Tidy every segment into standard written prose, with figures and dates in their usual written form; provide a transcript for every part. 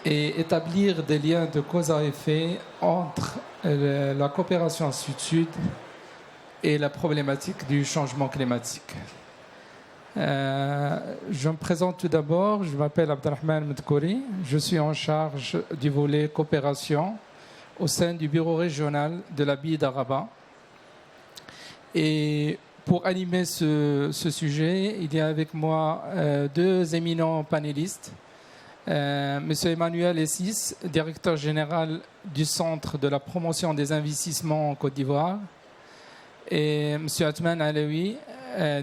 et établir des liens de cause à effet entre la coopération Sud-Sud et la problématique du changement climatique. Je me présente tout d'abord, je m'appelle Abdelrahman Medkouri, je suis en charge du volet coopération au sein du bureau régional de la BID à Rabat. Et pour animer ce sujet, il y a avec moi deux éminents panélistes. Monsieur Emmanuel Essis, directeur général du Centre de la promotion des investissements en Côte d'Ivoire, et Monsieur Atman Alaoui,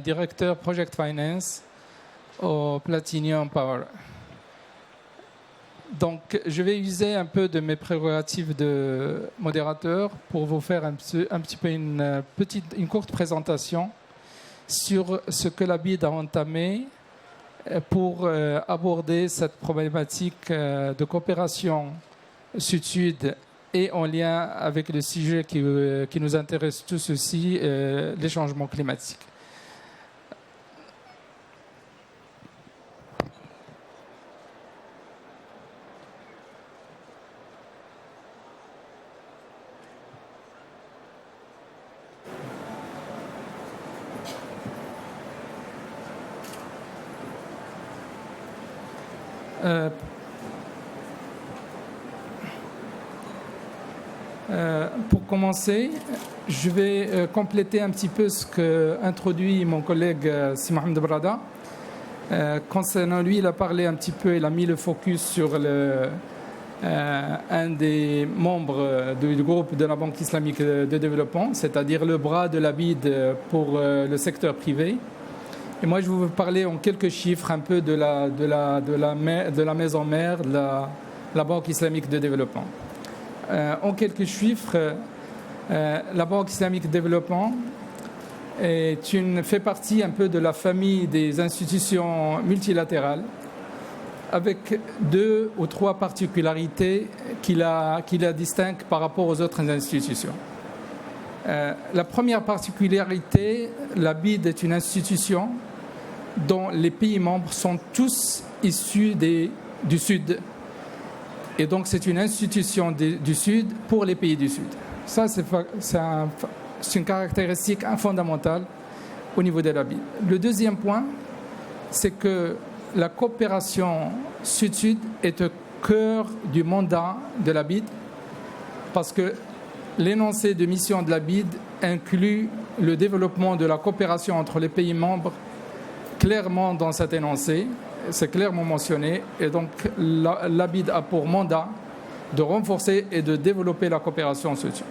directeur Project Finance au Platinum Power. Donc, je vais user un peu de mes prérogatives de modérateur pour vous faire un petit peu une courte présentation sur ce que la BID a entamé pour aborder cette problématique de coopération Sud-Sud et en lien avec le sujet qui nous intéresse tous aussi, les changements climatiques. Pour commencer, je vais compléter un petit peu ce qu'a introduit mon collègue Si Mohamed Brada. Concernant lui, il a parlé un petit peu, il a mis le focus sur un des membres du groupe de la Banque islamique de développement, c'est-à-dire le bras de la BID pour le secteur privé. Et moi, je vais vous parler en quelques chiffres un peu de la maison mère de la Banque islamique de développement. En quelques chiffres, la Banque islamique de développement fait partie un peu de la famille des institutions multilatérales, avec 2 ou 3 particularités qui la distinguent par rapport aux autres institutions. La première particularité, la BID est une institution dont les pays membres sont tous issus du Sud. Et donc, c'est une institution du Sud pour les pays du Sud. Ça, c'est une caractéristique fondamentale au niveau de la BID. Le deuxième point, c'est que la coopération Sud-Sud est au cœur du mandat de la BID, parce que l'énoncé de mission de la BID inclut le développement de la coopération entre les pays membres clairement dans cet énoncé. C'est clairement mentionné, et donc la BID a pour mandat de renforcer et de développer la coopération Sud-Sud.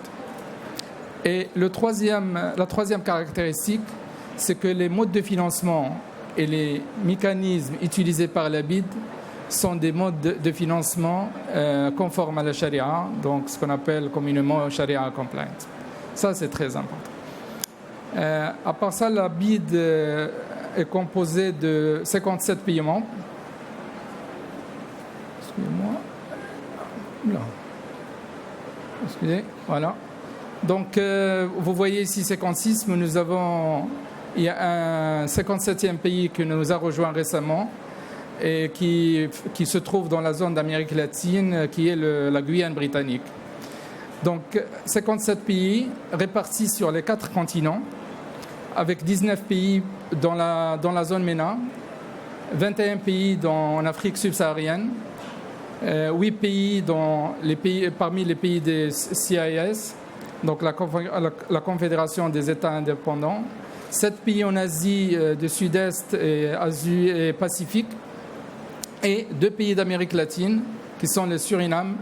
Et la troisième caractéristique, c'est que les modes de financement et les mécanismes utilisés par la BID sont des modes de financement conformes à la charia, donc ce qu'on appelle communément charia compliant. Ça, c'est très important. À part ça, la BID est composé de 57 pays membres. Excusez-moi. Là. Excusez, voilà. Donc, vous voyez ici 56, mais il y a un 57e pays qui nous a rejoint récemment et qui se trouve dans la zone d'Amérique latine, qui est la Guyane britannique. Donc, 57 pays répartis sur les 4 continents, avec 19 pays dans la zone MENA, 21 pays en Afrique subsaharienne, 8 pays parmi les pays des CIS, donc la Confédération des États indépendants, 7 pays en Asie du Sud-Est et Pacifique, et 2 pays d'Amérique latine, qui sont le Suriname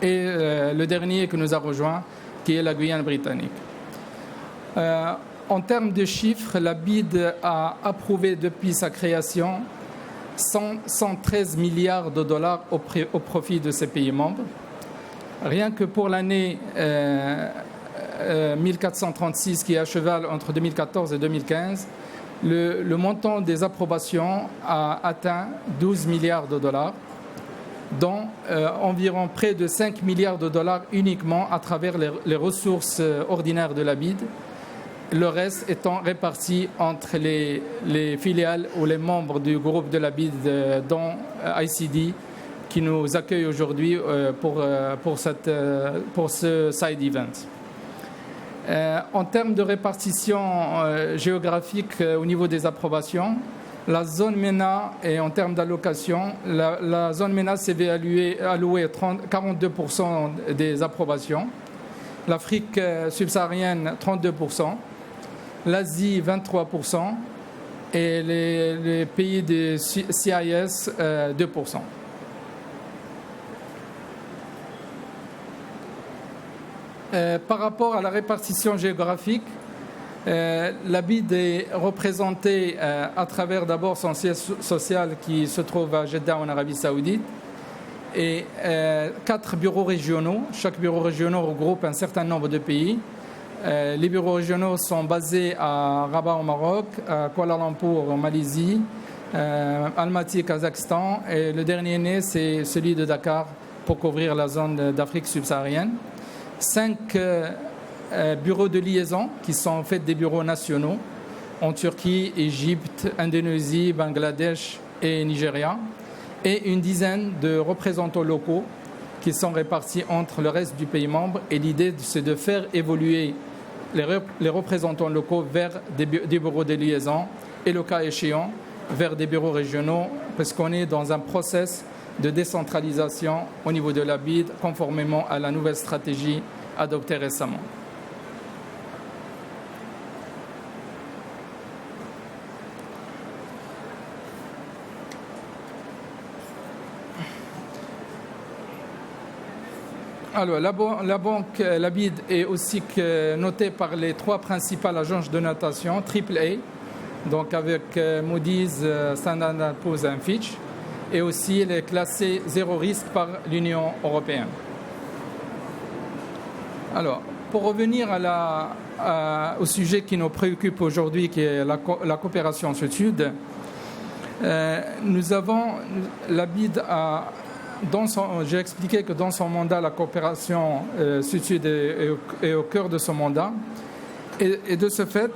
et le dernier qui nous a rejoint, qui est la Guyane britannique. En termes de chiffres, la BID a approuvé depuis sa création 113 milliards de dollars au profit de ses pays membres. Rien que pour l'année 1436, qui est à cheval entre 2014 et 2015, le montant des approbations a atteint 12 milliards de dollars, dont environ près de 5 milliards de dollars uniquement à travers les ressources ordinaires de la BID, le reste étant réparti entre les filiales ou les membres du groupe de la BID, dont ICD qui nous accueille aujourd'hui pour ce side event. En termes de répartition géographique au niveau des approbations, la zone MENA et en termes d'allocation, la zone MENA s'est allouée 42% des approbations, l'Afrique subsaharienne 32%, l'Asie 23% et les pays des CIS 2%. Par rapport à la répartition géographique, la BID est représentée à travers d'abord son siège social qui se trouve à Jeddah en Arabie Saoudite et 4 bureaux régionaux. Chaque bureau régional regroupe un certain nombre de pays. Les bureaux régionaux sont basés à Rabat au Maroc, à Kuala Lumpur en Malaisie, Almaty, Kazakhstan et le dernier né c'est celui de Dakar pour couvrir la zone d'Afrique subsaharienne. 5 bureaux de liaison qui sont en fait des bureaux nationaux en Turquie, Égypte, Indonésie, Bangladesh et Nigeria et une dizaine de représentants locaux qui sont répartis entre le reste du pays membre et l'idée c'est de faire évoluer les représentants locaux vers des bureaux de liaison et le cas échéant vers des bureaux régionaux parce qu'on est dans un process de décentralisation au niveau de la BID conformément à la nouvelle stratégie adoptée récemment. Alors, la BID est aussi notée par les 3 principales agences de notation AAA, donc avec Moody's, Standard & Poor's et Fitch, et aussi elle est classée zéro risque par l'Union européenne. Alors, pour revenir au sujet qui nous préoccupe aujourd'hui, qui est la coopération sud-sud, nous avons la BID j'ai expliqué que dans son mandat, la coopération sud-sud est au cœur de son mandat. Et de ce fait,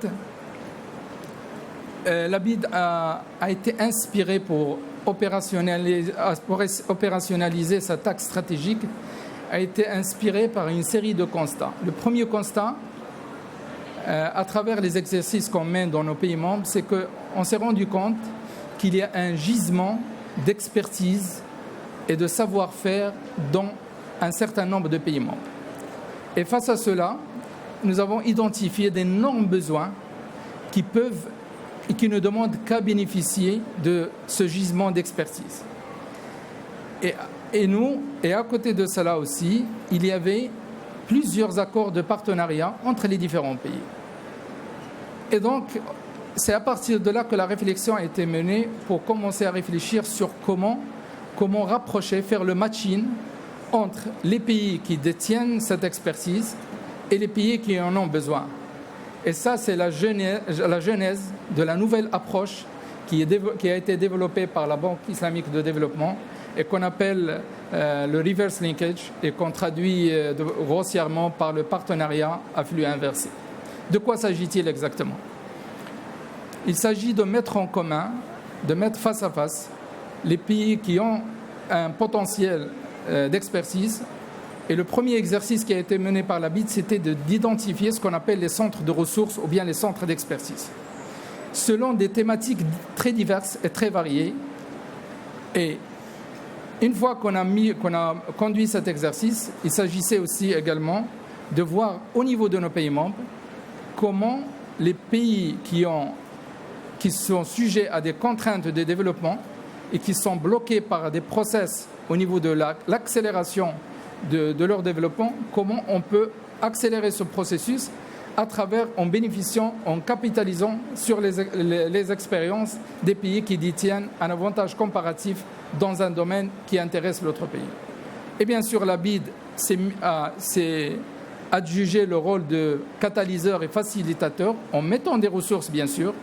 la BID a été inspirée pour opérationnaliser cet axe stratégique, a été inspirée par une série de constats. Le premier constat, à travers les exercices qu'on mène dans nos pays membres, c'est qu'on s'est rendu compte qu'il y a un gisement d'expertise et de savoir-faire dans un certain nombre de pays membres. Et face à cela, nous avons identifié d'énormes besoins qui ne demandent qu'à bénéficier de ce gisement d'expertise. Et à côté de cela aussi, il y avait plusieurs accords de partenariat entre les différents pays. Et donc, c'est à partir de là que la réflexion a été menée pour commencer à réfléchir sur comment rapprocher, faire le matching entre les pays qui détiennent cette expertise et les pays qui en ont besoin. Et ça, c'est la genèse de la nouvelle approche qui a été développée par la Banque islamique de développement et qu'on appelle le reverse linkage et qu'on traduit grossièrement par le partenariat à flux inversé. De quoi s'agit-il exactement ? Il s'agit de mettre en commun, de mettre face à face les pays qui ont un potentiel d'expertise. Et le premier exercice qui a été mené par la BID, c'était d'identifier ce qu'on appelle les centres de ressources ou bien les centres d'expertise, selon des thématiques très diverses et très variées. Et une fois qu'on a conduit cet exercice, il s'agissait aussi également de voir au niveau de nos pays membres comment les pays qui sont sujets à des contraintes de développement et qui sont bloqués par des process au niveau de l'accélération de leur développement, comment on peut accélérer ce processus en bénéficiant, en capitalisant sur les expériences des pays qui détiennent un avantage comparatif dans un domaine qui intéresse l'autre pays. Et bien sûr, la BID s'est adjugé le rôle de catalyseur et facilitateur en mettant des ressources, bien sûr.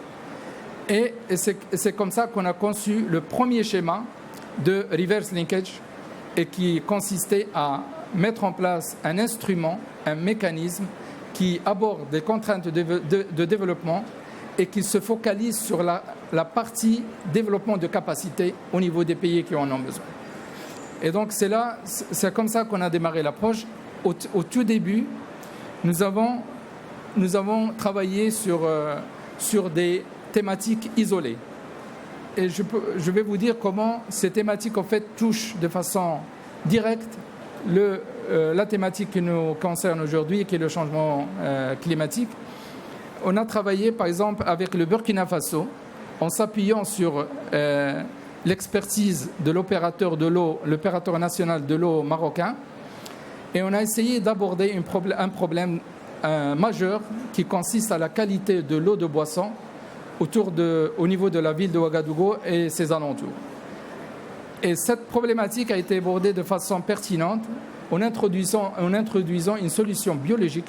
Et c'est comme ça qu'on a conçu le premier schéma de reverse linkage et qui consistait à mettre en place un instrument, un mécanisme qui aborde des contraintes de développement et qui se focalise sur la partie développement de capacité au niveau des pays qui en ont besoin. Et donc c'est comme ça qu'on a démarré l'approche. Au tout début, nous avons travaillé sur des thématiques isolées. Et je vais vous dire comment ces thématiques en fait touchent de façon directe la thématique qui nous concerne aujourd'hui, qui est le changement climatique. On a travaillé par exemple avec le Burkina Faso en s'appuyant sur l'expertise de l'opérateur de l'eau, l'opérateur national de l'eau marocain, et on a essayé d'aborder un problème majeur qui consiste à la qualité de l'eau de boisson au niveau de la ville de Ouagadougou et ses alentours. Et cette problématique a été abordée de façon pertinente en introduisant une solution biologique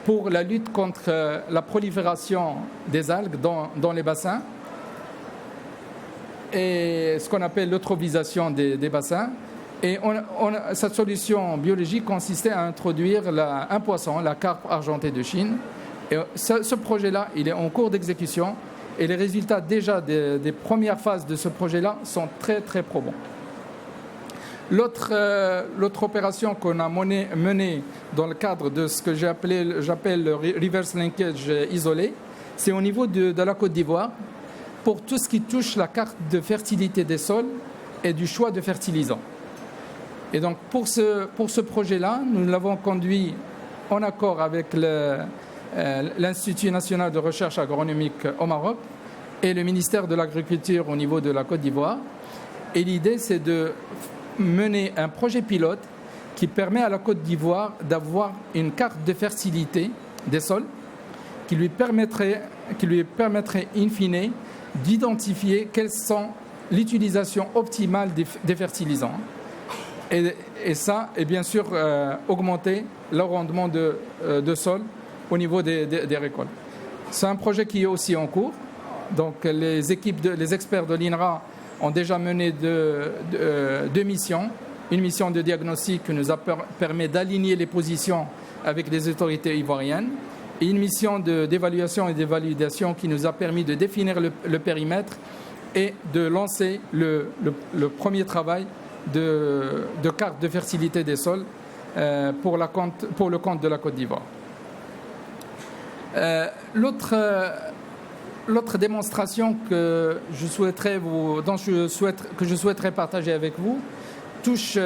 pour la lutte contre la prolifération des algues dans les bassins et ce qu'on appelle l'eutrophisation des bassins. Et cette solution biologique consistait à introduire un poisson, la carpe argentée de Chine. Et ce projet-là, il est en cours d'exécution et les résultats déjà des premières phases de ce projet-là sont très très probants. L'autre opération qu'on a menée dans le cadre de ce que j'appelle le reverse linkage isolé, c'est au niveau de la Côte d'Ivoire pour tout ce qui touche la carte de fertilité des sols et du choix de fertilisants. Et donc pour ce projet-là, nous l'avons conduit en accord avec l'Institut national de recherche agronomique au Maroc et le ministère de l'Agriculture au niveau de la Côte d'Ivoire. Et l'idée, c'est de mener un projet pilote qui permet à la Côte d'Ivoire d'avoir une carte de fertilité des sols qui lui permettrait in fine d'identifier quelles sont l'utilisation optimale des fertilisants. Et ça, et bien sûr, augmenter le rendement de sol au niveau des récoltes. C'est un projet qui est aussi en cours. Donc, les experts de l'INRA ont déjà mené deux missions. Une mission de diagnostic qui nous a permis d'aligner les positions avec les autorités ivoiriennes et une mission d'évaluation et de validation qui nous a permis de définir le périmètre et de lancer le premier travail de carte de fertilité des sols pour le compte de la Côte d'Ivoire. L'autre démonstration que je souhaiterais partager avec vous touche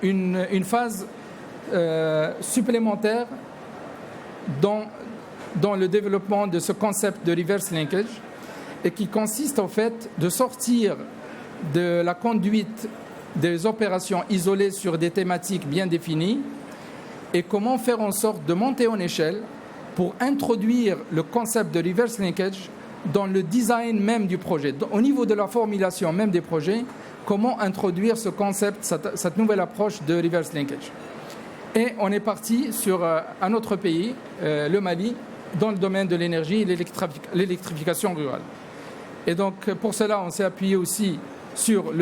une phase supplémentaire dans le développement de ce concept de reverse linkage et qui consiste en fait de sortir de la conduite des opérations isolées sur des thématiques bien définies et comment faire en sorte de monter en échelle pour introduire le concept de reverse linkage dans le design même du projet. Au niveau de la formulation même des projets, comment introduire ce concept, cette nouvelle approche de reverse linkage. Et on est parti sur un autre pays, le Mali, dans le domaine de l'énergie et l'électrification rurale. Et donc pour cela, on s'est appuyé aussi sur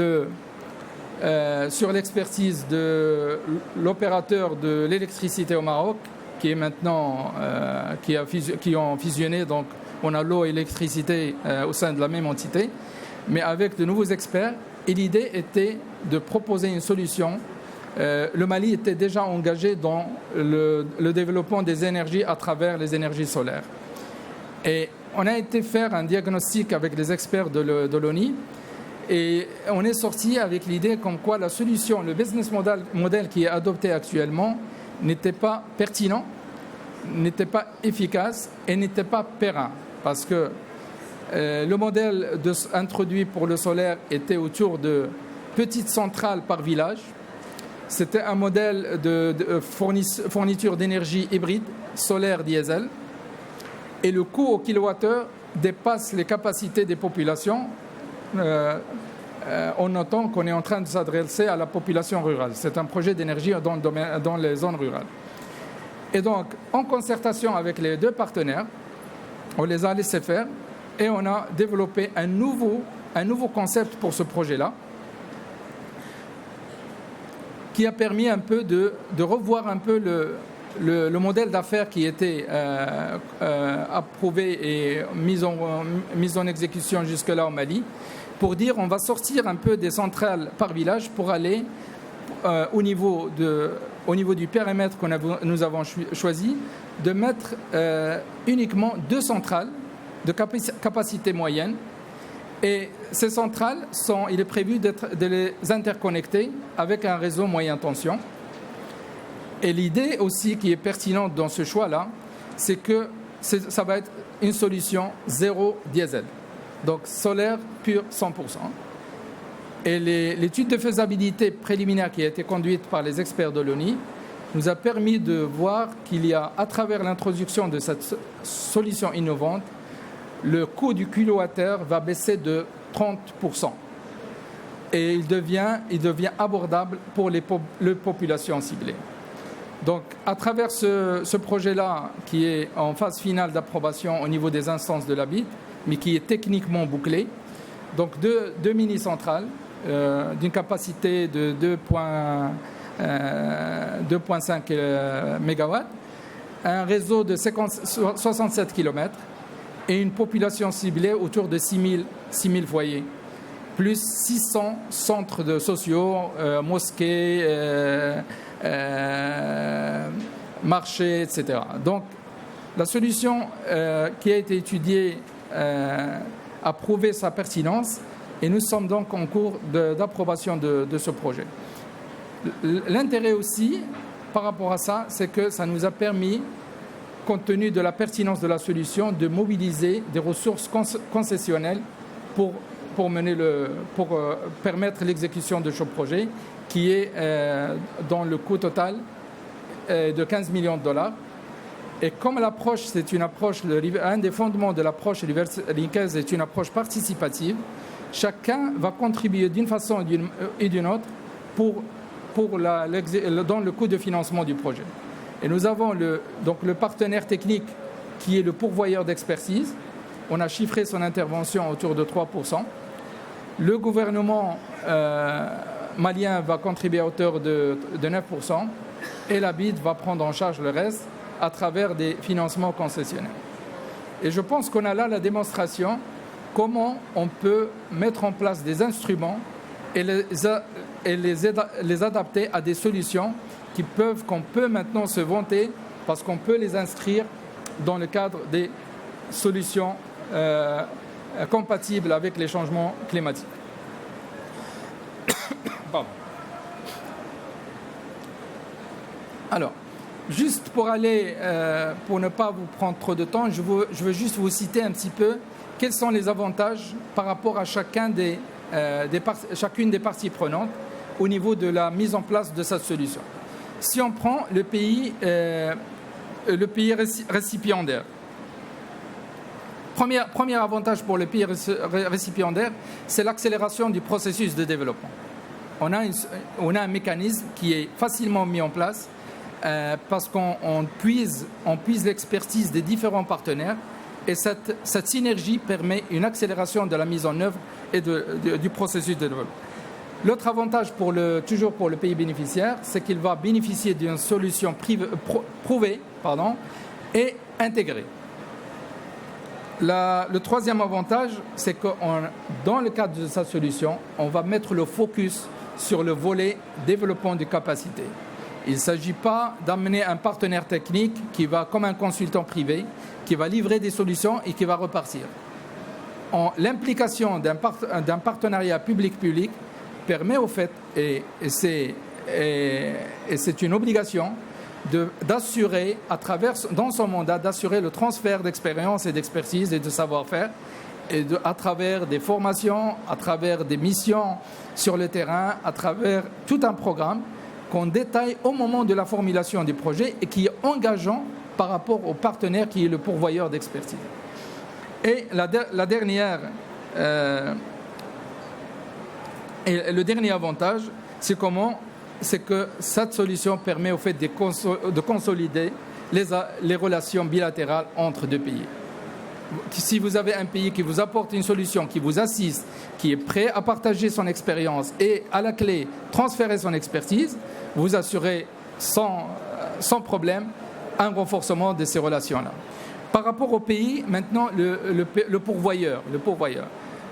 l'expertise de l'opérateur de l'électricité au Maroc, qui est maintenant qui ont fusionné, donc on a l'eau et l'électricité au sein de la même entité, mais avec de nouveaux experts. Et l'idée était de proposer une solution. Le Mali était déjà engagé dans le développement des énergies à travers les énergies solaires. Et on a été faire un diagnostic avec les experts de l'ONI et on est sorti avec l'idée comme quoi la solution, le business model qui est adopté actuellement n'était pas pertinent, n'était pas efficace et n'était pas périn. Parce que le modèle introduit pour le solaire était autour de petites centrales par village. C'était un modèle de fourniture d'énergie hybride, solaire, diesel. Et le coût au kilowattheure dépasse les capacités des populations en notant qu'on est en train de s'adresser à la population rurale. C'est un projet d'énergie dans les zones rurales. Et donc, en concertation avec les deux partenaires, on les a laissés faire et on a développé un nouveau concept pour ce projet-là qui a permis un peu de revoir un peu le modèle d'affaires qui était approuvé et mis en exécution jusque-là au Mali, pour dire on va sortir un peu des centrales par village pour aller au niveau du périmètre que nous avons choisi, de mettre uniquement 2 centrales de capacité moyenne. Et ces centrales, il est prévu de les interconnecter avec un réseau moyenne tension. Et l'idée aussi qui est pertinente dans ce choix-là, c'est que ça va être une solution zéro diesel, donc solaire pur 100%. Et l'étude de faisabilité préliminaire qui a été conduite par les experts de l'ONI nous a permis de voir qu'il y a, à travers l'introduction de cette solution innovante, le coût du kilowattheure va baisser de 30%. Et il devient abordable pour les populations ciblées. Donc, à travers ce projet-là, qui est en phase finale d'approbation au niveau des instances de l'ABIT, mais qui est techniquement bouclé, donc deux mini-centrales d'une capacité de 2,5 MW, un réseau de 67 km et une population ciblée autour de 6 000 foyers, plus 600 centres sociaux, mosquées, marchés, etc. Donc, la solution qui a été étudiée a prouvé sa pertinence et nous sommes donc en cours d'approbation de ce projet. L'intérêt aussi, par rapport à ça, c'est que ça nous a permis, compte tenu de la pertinence de la solution, de mobiliser des ressources concessionnelles pour permettre l'exécution de ce projet qui est dans le coût total de 15 millions de dollars. Et comme l'approche, un des fondements de l'approche reverse-linkage est une approche participative, chacun va contribuer d'une façon et d'une autre dans le coût de financement du projet. Et nous avons donc le partenaire technique qui est le pourvoyeur d'expertise. On a chiffré son intervention autour de 3%. Le gouvernement malien va contribuer à hauteur de 9% et l'ABIT va prendre en charge le reste à travers des financements concessionnels. Et je pense qu'on a là la démonstration comment on peut mettre en place des instruments et les adapter à des solutions qu'on peut maintenant se vanter parce qu'on peut les inscrire dans le cadre des solutions compatibles avec les changements climatiques. Pardon. Alors, juste pour ne pas vous prendre trop de temps, je veux juste vous citer un petit peu quels sont les avantages par rapport à chacune des parties prenantes au niveau de la mise en place de cette solution. Si on prend le pays récipiendaire, premier avantage pour le pays récipiendaire, c'est l'accélération du processus de développement. On a un mécanisme qui est facilement mis en place parce qu'on puise l'expertise des différents partenaires et cette synergie permet une accélération de la mise en œuvre et du processus de développement. L'autre avantage toujours pour le pays bénéficiaire, c'est qu'il va bénéficier d'une solution prouvée et intégrée. Le troisième avantage, c'est que dans le cadre de sa solution, on va mettre le focus sur le volet développement de capacité. Il ne s'agit pas d'amener un partenaire technique qui va, comme un consultant privé, qui va livrer des solutions et qui va repartir. L'implication d'un partenariat public-public permet au fait, et c'est une obligation, d'assurer, dans son mandat, d'assurer le transfert d'expérience et d'expertise et de savoir-faire, et à travers des formations, à travers des missions sur le terrain, à travers tout un programme qu'on détaille au moment de la formulation du projet et qui est engageant par rapport au partenaire qui est le pourvoyeur d'expertise. Et le dernier avantage, c'est que cette solution permet au fait de consolider les relations bilatérales entre deux pays. Si vous avez un pays qui vous apporte une solution, qui vous assiste, qui est prêt à partager son expérience et à la clé transférer son expertise, vous assurez sans problème un renforcement de ces relations-là. Par rapport au pays, maintenant, le pourvoyeur.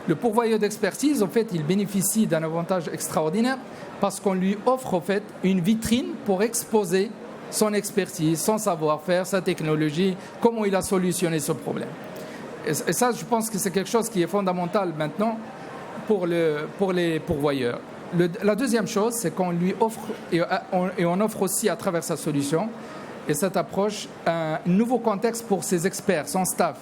Le pourvoyeur d'expertise, en fait, il bénéficie d'un avantage extraordinaire parce qu'on lui offre, en fait, une vitrine pour exposer son expertise, son savoir-faire, sa technologie, comment il a solutionné ce problème. Et ça, je pense que c'est quelque chose qui est fondamental maintenant pour les pourvoyeurs. La deuxième chose, c'est qu'on lui offre, et on offre aussi à travers sa solution et cette approche, un nouveau contexte pour ses experts, son staff.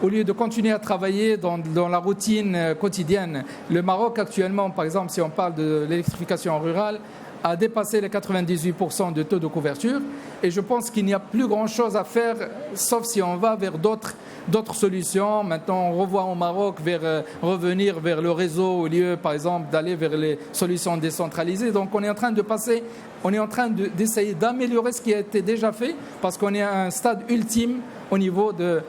Au lieu de continuer à travailler dans la routine quotidienne, le Maroc actuellement, par exemple, si on parle de l'électrification rurale, a dépassé les 98% de taux de couverture. Et je pense qu'il n'y a plus grand-chose à faire, sauf si on va vers d'autres solutions. Maintenant, on revoit au Maroc revenir vers le réseau au lieu, par exemple, d'aller vers les solutions décentralisées. Donc, on est en train d'essayer d'améliorer ce qui a été déjà fait, parce qu'on est à un stade ultime au niveau de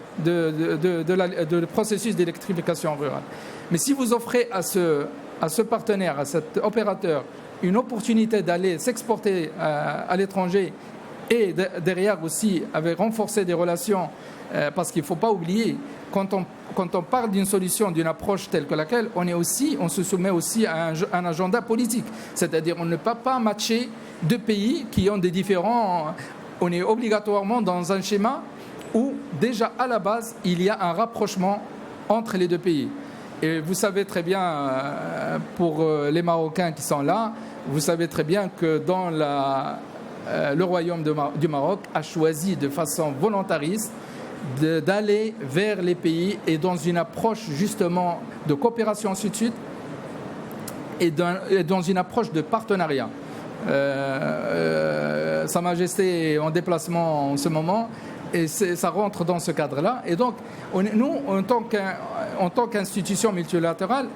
processus d'électrification rurale. Mais si vous offrez à ce partenaire, à cet opérateur, une opportunité d'aller s'exporter à l'étranger et derrière aussi avec renforcer des relations, parce qu'il ne faut pas oublier, quand on parle d'une solution, d'une approche telle que laquelle, on se soumet aussi à un agenda politique. C'est-à-dire on ne peut pas matcher deux pays qui ont des différents. On est obligatoirement dans un schéma où déjà à la base, il y a un rapprochement entre les deux pays. Et vous savez très bien, pour les Marocains qui sont là, vous savez très bien que le Royaume du Maroc a choisi de façon volontariste d'aller vers les pays et dans une approche justement de coopération sud-sud et dans une approche de partenariat. Sa Majesté est en déplacement en ce moment et ça rentre dans ce cadre-là. Et donc, nous, en tant qu'institution multilatérale,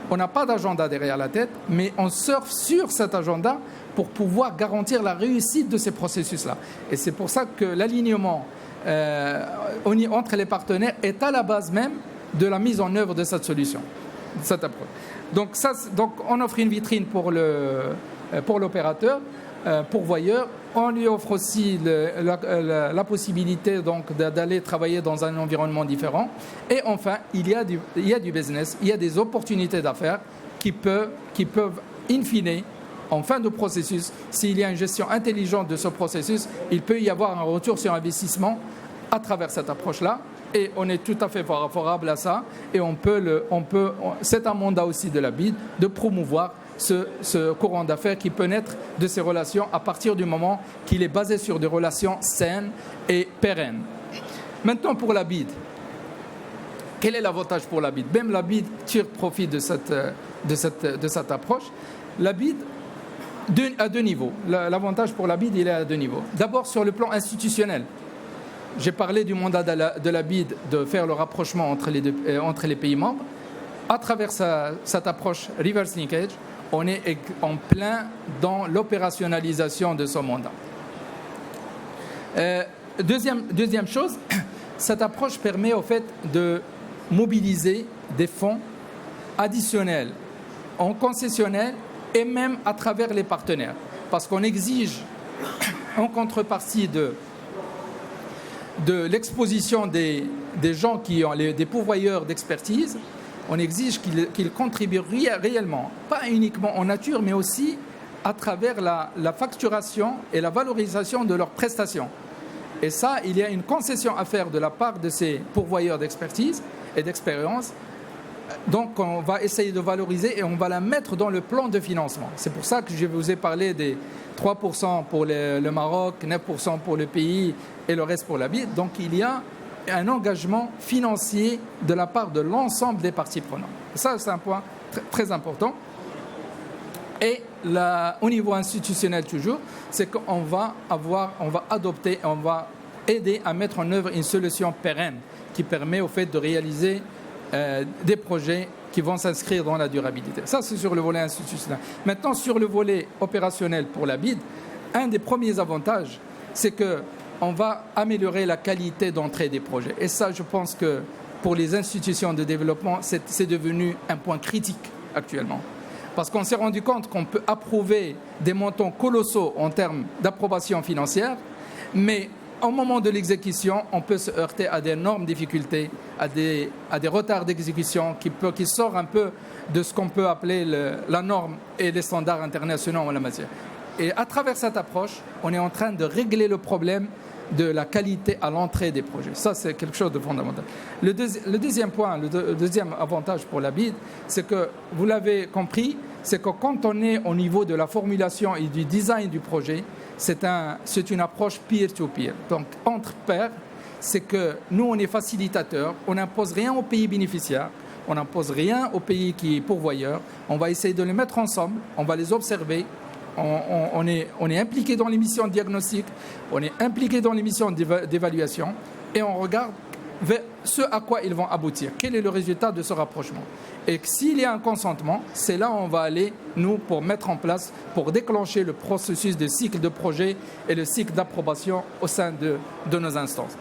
on n'a pas d'agenda derrière la tête, mais on surfe sur cet agenda pour pouvoir garantir la réussite de ces processus-là. Et c'est pour ça que l'alignement entre les partenaires est à la base même de la mise en œuvre de cette solution, de cette approche. Donc on offre une vitrine pour l'opérateur, pourvoyeur. On lui offre aussi la possibilité donc d'aller travailler dans un environnement différent. Et enfin, il y a du business, il y a des opportunités d'affaires qui peuvent, in fine, en fin de processus, s'il y a une gestion intelligente de ce processus, il peut y avoir un retour sur investissement à travers cette approche-là. Et on est tout à fait favorable à ça. Et c'est un mandat aussi de la BID de promouvoir ce courant d'affaires qui peut naître de ces relations à partir du moment qu'il est basé sur des relations saines et pérennes. Maintenant, pour la BID, quel est l'avantage pour la BID? Même la BID tire profit de cette approche. La BID, à deux niveaux. L'avantage pour la BID, il est à deux niveaux. D'abord, sur le plan institutionnel. J'ai parlé du mandat de la BID de faire le rapprochement entre les pays membres. À travers cette approche reverse linkage, on est en plein dans l'opérationnalisation de ce mandat. Deuxième chose, cette approche permet au fait de mobiliser des fonds additionnels en concessionnel et même à travers les partenaires. Parce qu'on exige en contrepartie de l'exposition des gens qui ont des pourvoyeurs d'expertise, on exige qu'ils contribuent réellement, pas uniquement en nature, mais aussi à travers la facturation et la valorisation de leurs prestations. Et ça, il y a une concession à faire de la part de ces pourvoyeurs d'expertise et d'expérience. Donc, on va essayer de valoriser et on va la mettre dans le plan de financement. C'est pour ça que je vous ai parlé des 3% pour le Maroc, 9% pour le pays et le reste pour la BID. Donc, il y a un engagement financier de la part de l'ensemble des parties prenantes. Et ça, c'est un point très important. Et au niveau institutionnel toujours, c'est qu'on va adopter, on va aider à mettre en œuvre une solution pérenne qui permet au fait de réaliser des projets qui vont s'inscrire dans la durabilité. Ça, c'est sur le volet institutionnel. Maintenant, sur le volet opérationnel pour la BID, un des premiers avantages, c'est qu'on va améliorer la qualité d'entrée des projets. Et ça, je pense que pour les institutions de développement, c'est devenu un point critique actuellement. Parce qu'on s'est rendu compte qu'on peut approuver des montants colossaux en termes d'approbation financière, mais au moment de l'exécution, on peut se heurter à d'énormes difficultés, à des retards d'exécution qui sortent un peu de ce qu'on peut appeler la norme et les standards internationaux en la matière. Et à travers cette approche, on est en train de régler le problème de la qualité à l'entrée des projets. Ça, c'est quelque chose de fondamental. Le deuxième point, le deuxième avantage pour la BID, c'est que, vous l'avez compris, c'est que quand on est au niveau de la formulation et du design du projet, c'est une approche peer-to-peer. Donc, entre pairs, c'est que nous, on est facilitateurs, on n'impose rien aux pays bénéficiaires, on n'impose rien aux pays qui pourvoyeurs, on va essayer de les mettre ensemble, on va les observer, on est impliqué dans les missions de diagnostic, on est impliqué dans les missions d'évaluation et on regarde vers ce à quoi ils vont aboutir. Quel est le résultat de ce rapprochement? Et s'il y a un consentement, c'est là où on va aller, nous, pour mettre en place, pour déclencher le processus de cycle de projet et le cycle d'approbation au sein de nos instances.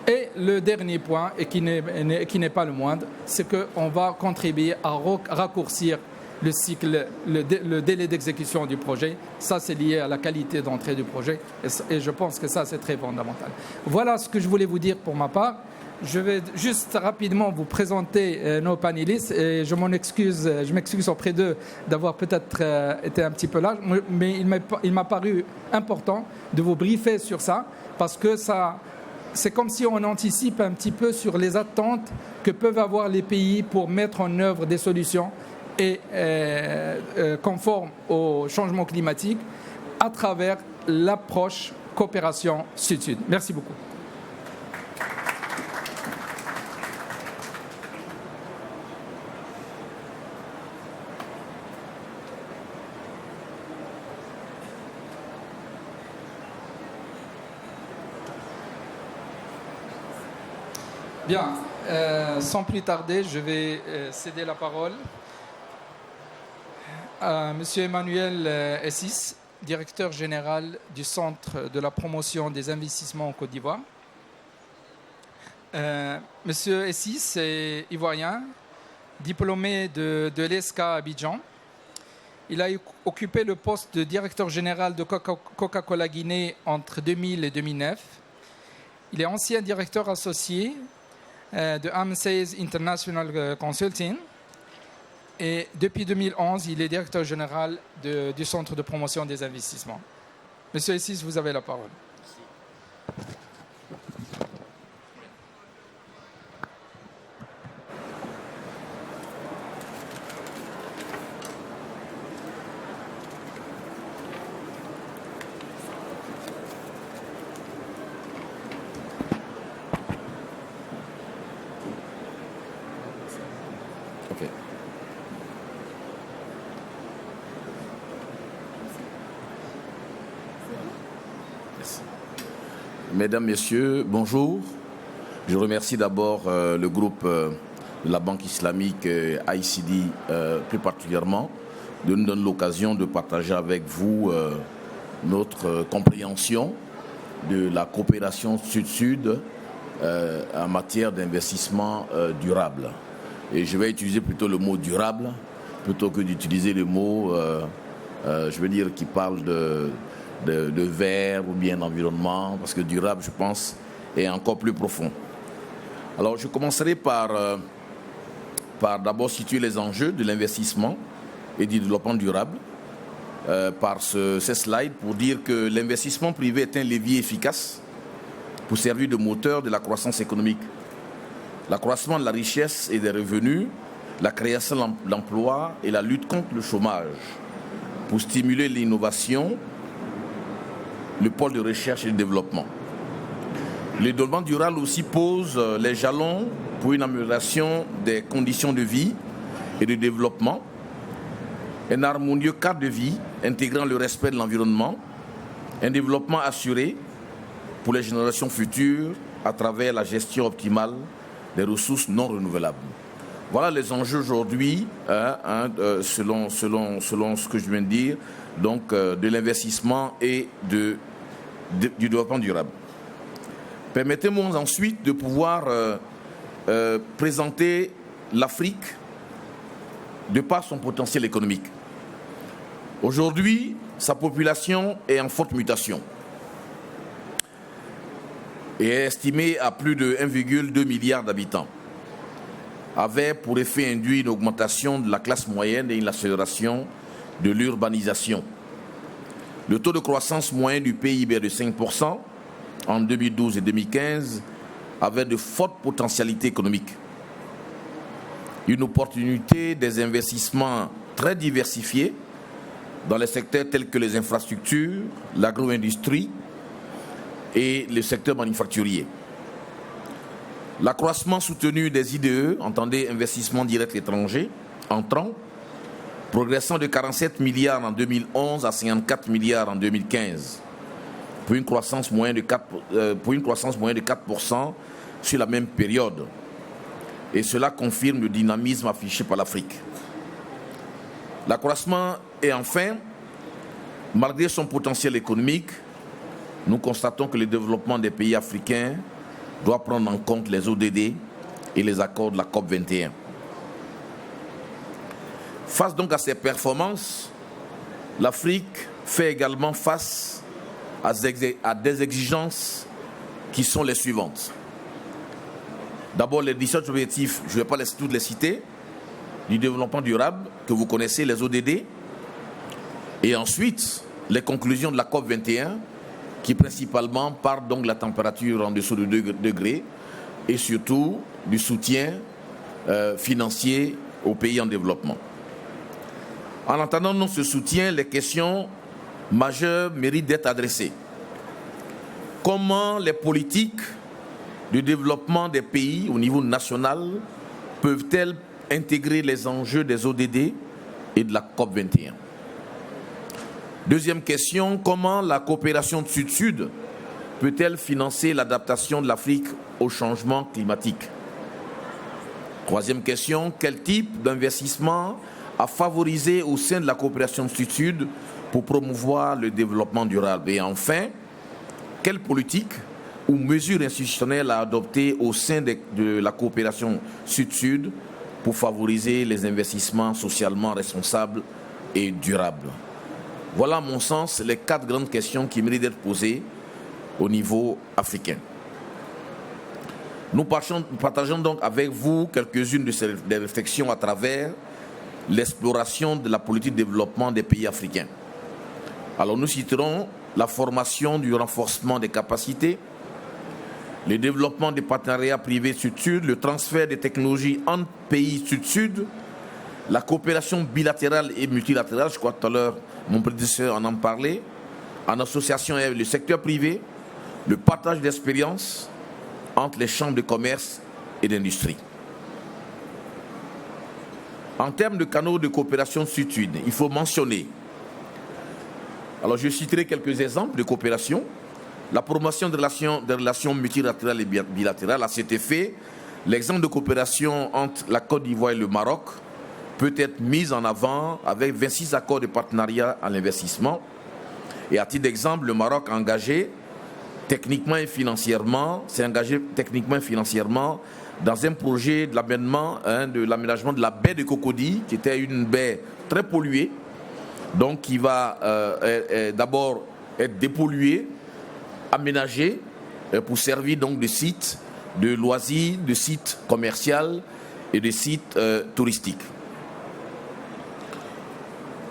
Et le dernier point, et qui n'est pas le moindre, c'est qu'on va contribuer à raccourcir le cycle, le délai d'exécution du projet. Ça, c'est lié à la qualité d'entrée du projet et je pense que ça, c'est très fondamental. Voilà ce que je voulais vous dire pour ma part. Je vais juste rapidement vous présenter nos panélistes et je m'excuse auprès d'eux d'avoir peut-être été un petit peu large, mais il m'a paru important de vous briefer sur ça parce que c'est comme si on anticipe un petit peu sur les attentes que peuvent avoir les pays pour mettre en œuvre des solutions et conforme au changement climatique à travers l'approche coopération Sud-Sud. Merci beaucoup. Bien, sans plus tarder, je vais céder la parole à M. Emmanuel Essis, directeur général du Centre de la promotion des investissements en Côte d'Ivoire. M. Essis est ivoirien, diplômé de l'ESCA à Abidjan. Il a occupé le poste de directeur général de Coca-Cola Guinée entre 2000 et 2009. Il est ancien directeur associé de AMSAIS International Consulting. Et depuis 2011, il est directeur général du Centre de promotion des investissements. Monsieur Essis, vous avez la parole. Mesdames, Messieurs, bonjour. Je remercie d'abord le groupe de la Banque islamique ICD plus particulièrement de nous donner l'occasion de partager avec vous notre compréhension de la coopération Sud-Sud en matière d'investissement durable. Et je vais utiliser plutôt le mot durable plutôt que d'utiliser le mot, je veux dire, qui parle de vert ou bien d'environnement, parce que durable, je pense, est encore plus profond. Alors, je commencerai par d'abord situer les enjeux de l'investissement et du développement durable par ces slides pour dire que l'investissement privé est un levier efficace pour servir de moteur de la croissance économique. L'accroissement de la richesse et des revenus, la création d'emplois et la lutte contre le chômage pour stimuler l'innovation, le pôle de recherche et de développement. Le développement durable aussi pose les jalons pour une amélioration des conditions de vie et de développement, un harmonieux cadre de vie intégrant le respect de l'environnement, un développement assuré pour les générations futures à travers la gestion optimale des ressources non renouvelables. Voilà les enjeux aujourd'hui, selon ce que je viens de dire, donc de l'investissement et du développement durable. Permettez-moi ensuite de pouvoir présenter l'Afrique de par son potentiel économique. Aujourd'hui, sa population est en forte mutation et est estimée à plus de 1,2 milliard d'habitants, avec pour effet induit une augmentation de la classe moyenne et une accélération de l'urbanisation. Le taux de croissance moyen du PIB est de 5% en 2012 et 2015, avec de fortes potentialités économiques. Une opportunité des investissements très diversifiés dans les secteurs tels que les infrastructures, l'agro-industrie et le secteur manufacturier. L'accroissement soutenu des IDE, entendez investissements directs étrangers, entrants, progressant de 47 milliards en 2011 à 54 milliards en 2015, pour une croissance moyenne de 4% sur la même période. Et cela confirme le dynamisme affiché par l'Afrique. L'accroissement est enfin, malgré son potentiel économique, nous constatons que le développement des pays africains doit prendre en compte les ODD et les accords de la COP 21. Face donc à ces performances, l'Afrique fait également face à des exigences qui sont les suivantes. D'abord, les 17 objectifs, je ne vais pas toutes les citer, du développement durable, que vous connaissez, les ODD, et ensuite, les conclusions de la COP 21, qui principalement parlent donc de la température en dessous de 2 degrés, et surtout du soutien financier aux pays en développement. En entendant donc ce soutien, les questions majeures méritent d'être adressées. Comment les politiques de développement des pays au niveau national peuvent-elles intégrer les enjeux des ODD et de la COP 21? Deuxième question, comment la coopération Sud-Sud peut-elle financer l'adaptation de l'Afrique au changement climatique? Troisième question, quel type d'investissement à favoriser au sein de la coopération Sud-Sud pour promouvoir le développement durable? Et enfin, quelle politique ou mesures institutionnelles à adopter au sein de la coopération Sud-Sud pour favoriser les investissements socialement responsables et durables? Voilà, à mon sens, les 4 grandes questions qui méritent d'être posées au niveau africain. Nous partageons donc avec vous quelques-unes de ces réflexions à travers l'exploration de la politique de développement des pays africains. Alors nous citerons la formation du renforcement des capacités, le développement des partenariats privés Sud-Sud, le transfert des technologies entre pays Sud-Sud, la coopération bilatérale et multilatérale, je crois que tout à l'heure mon prédécesseur en parlait, en association avec le secteur privé, le partage d'expériences entre les chambres de commerce et d'industrie. En termes de canaux de coopération Sud-Sud, il faut mentionner, alors je citerai quelques exemples de coopération, la promotion des relations multilatérales et bilatérales. À cet effet, l'exemple de coopération entre la Côte d'Ivoire et le Maroc peut être mis en avant avec 26 accords de partenariat à l'investissement. Et à titre d'exemple, le Maroc a engagé techniquement et financièrement, dans un projet de l'aménagement de la baie de Cocody, qui était une baie très polluée, donc qui va d'abord être dépolluée, aménagée pour servir donc de site de loisirs, de site commercial et de sites touristiques.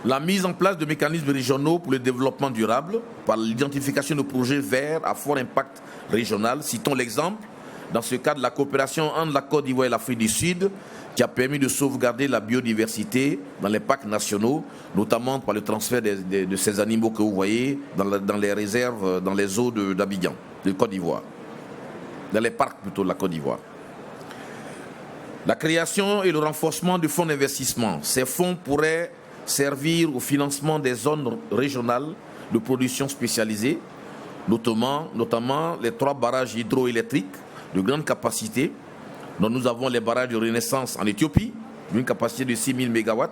La mise en place de mécanismes régionaux pour le développement durable par l'identification de projets verts à fort impact régional. Citons l'exemple, dans ce cadre, de la coopération entre la Côte d'Ivoire et l'Afrique du Sud, qui a permis de sauvegarder la biodiversité dans les parcs nationaux, notamment par le transfert de ces animaux que vous voyez dans les réserves, dans les eaux d'Abidjan, de Côte d'Ivoire, dans les parcs plutôt de la Côte d'Ivoire. La création et le renforcement du fonds d'investissement. Ces fonds pourraient servir au financement des zones régionales de production spécialisée, notamment les 3 barrages hydroélectriques de grande capacité, dont nous avons les barrages de Renaissance en Éthiopie, d'une capacité de 6 000 MW,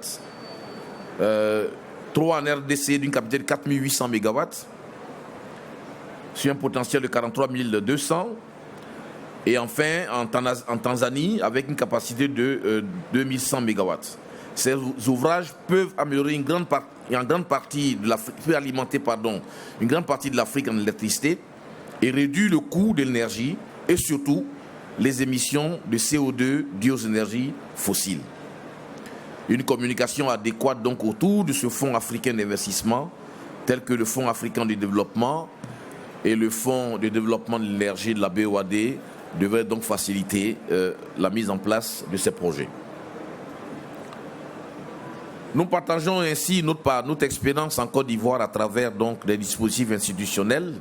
3 en RDC d'une capacité de 4 800 MW, sur un potentiel de 43 200, et enfin en Tanzanie avec une capacité de 2100 MW. Ces ouvrages peuvent améliorer une grande partie de l'Afrique, peuvent alimenter une grande partie de l'Afrique en électricité et réduire le coût de l'énergie et surtout les émissions de CO2 dues aux énergies fossiles. Une communication adéquate donc autour de ce fonds africain d'investissement, tel que le Fonds africain de développement et le Fonds de développement de l'énergie de la BOAD, devrait donc faciliter la mise en place de ces projets. Nous partageons ainsi notre expérience en Côte d'Ivoire à travers donc des dispositifs institutionnels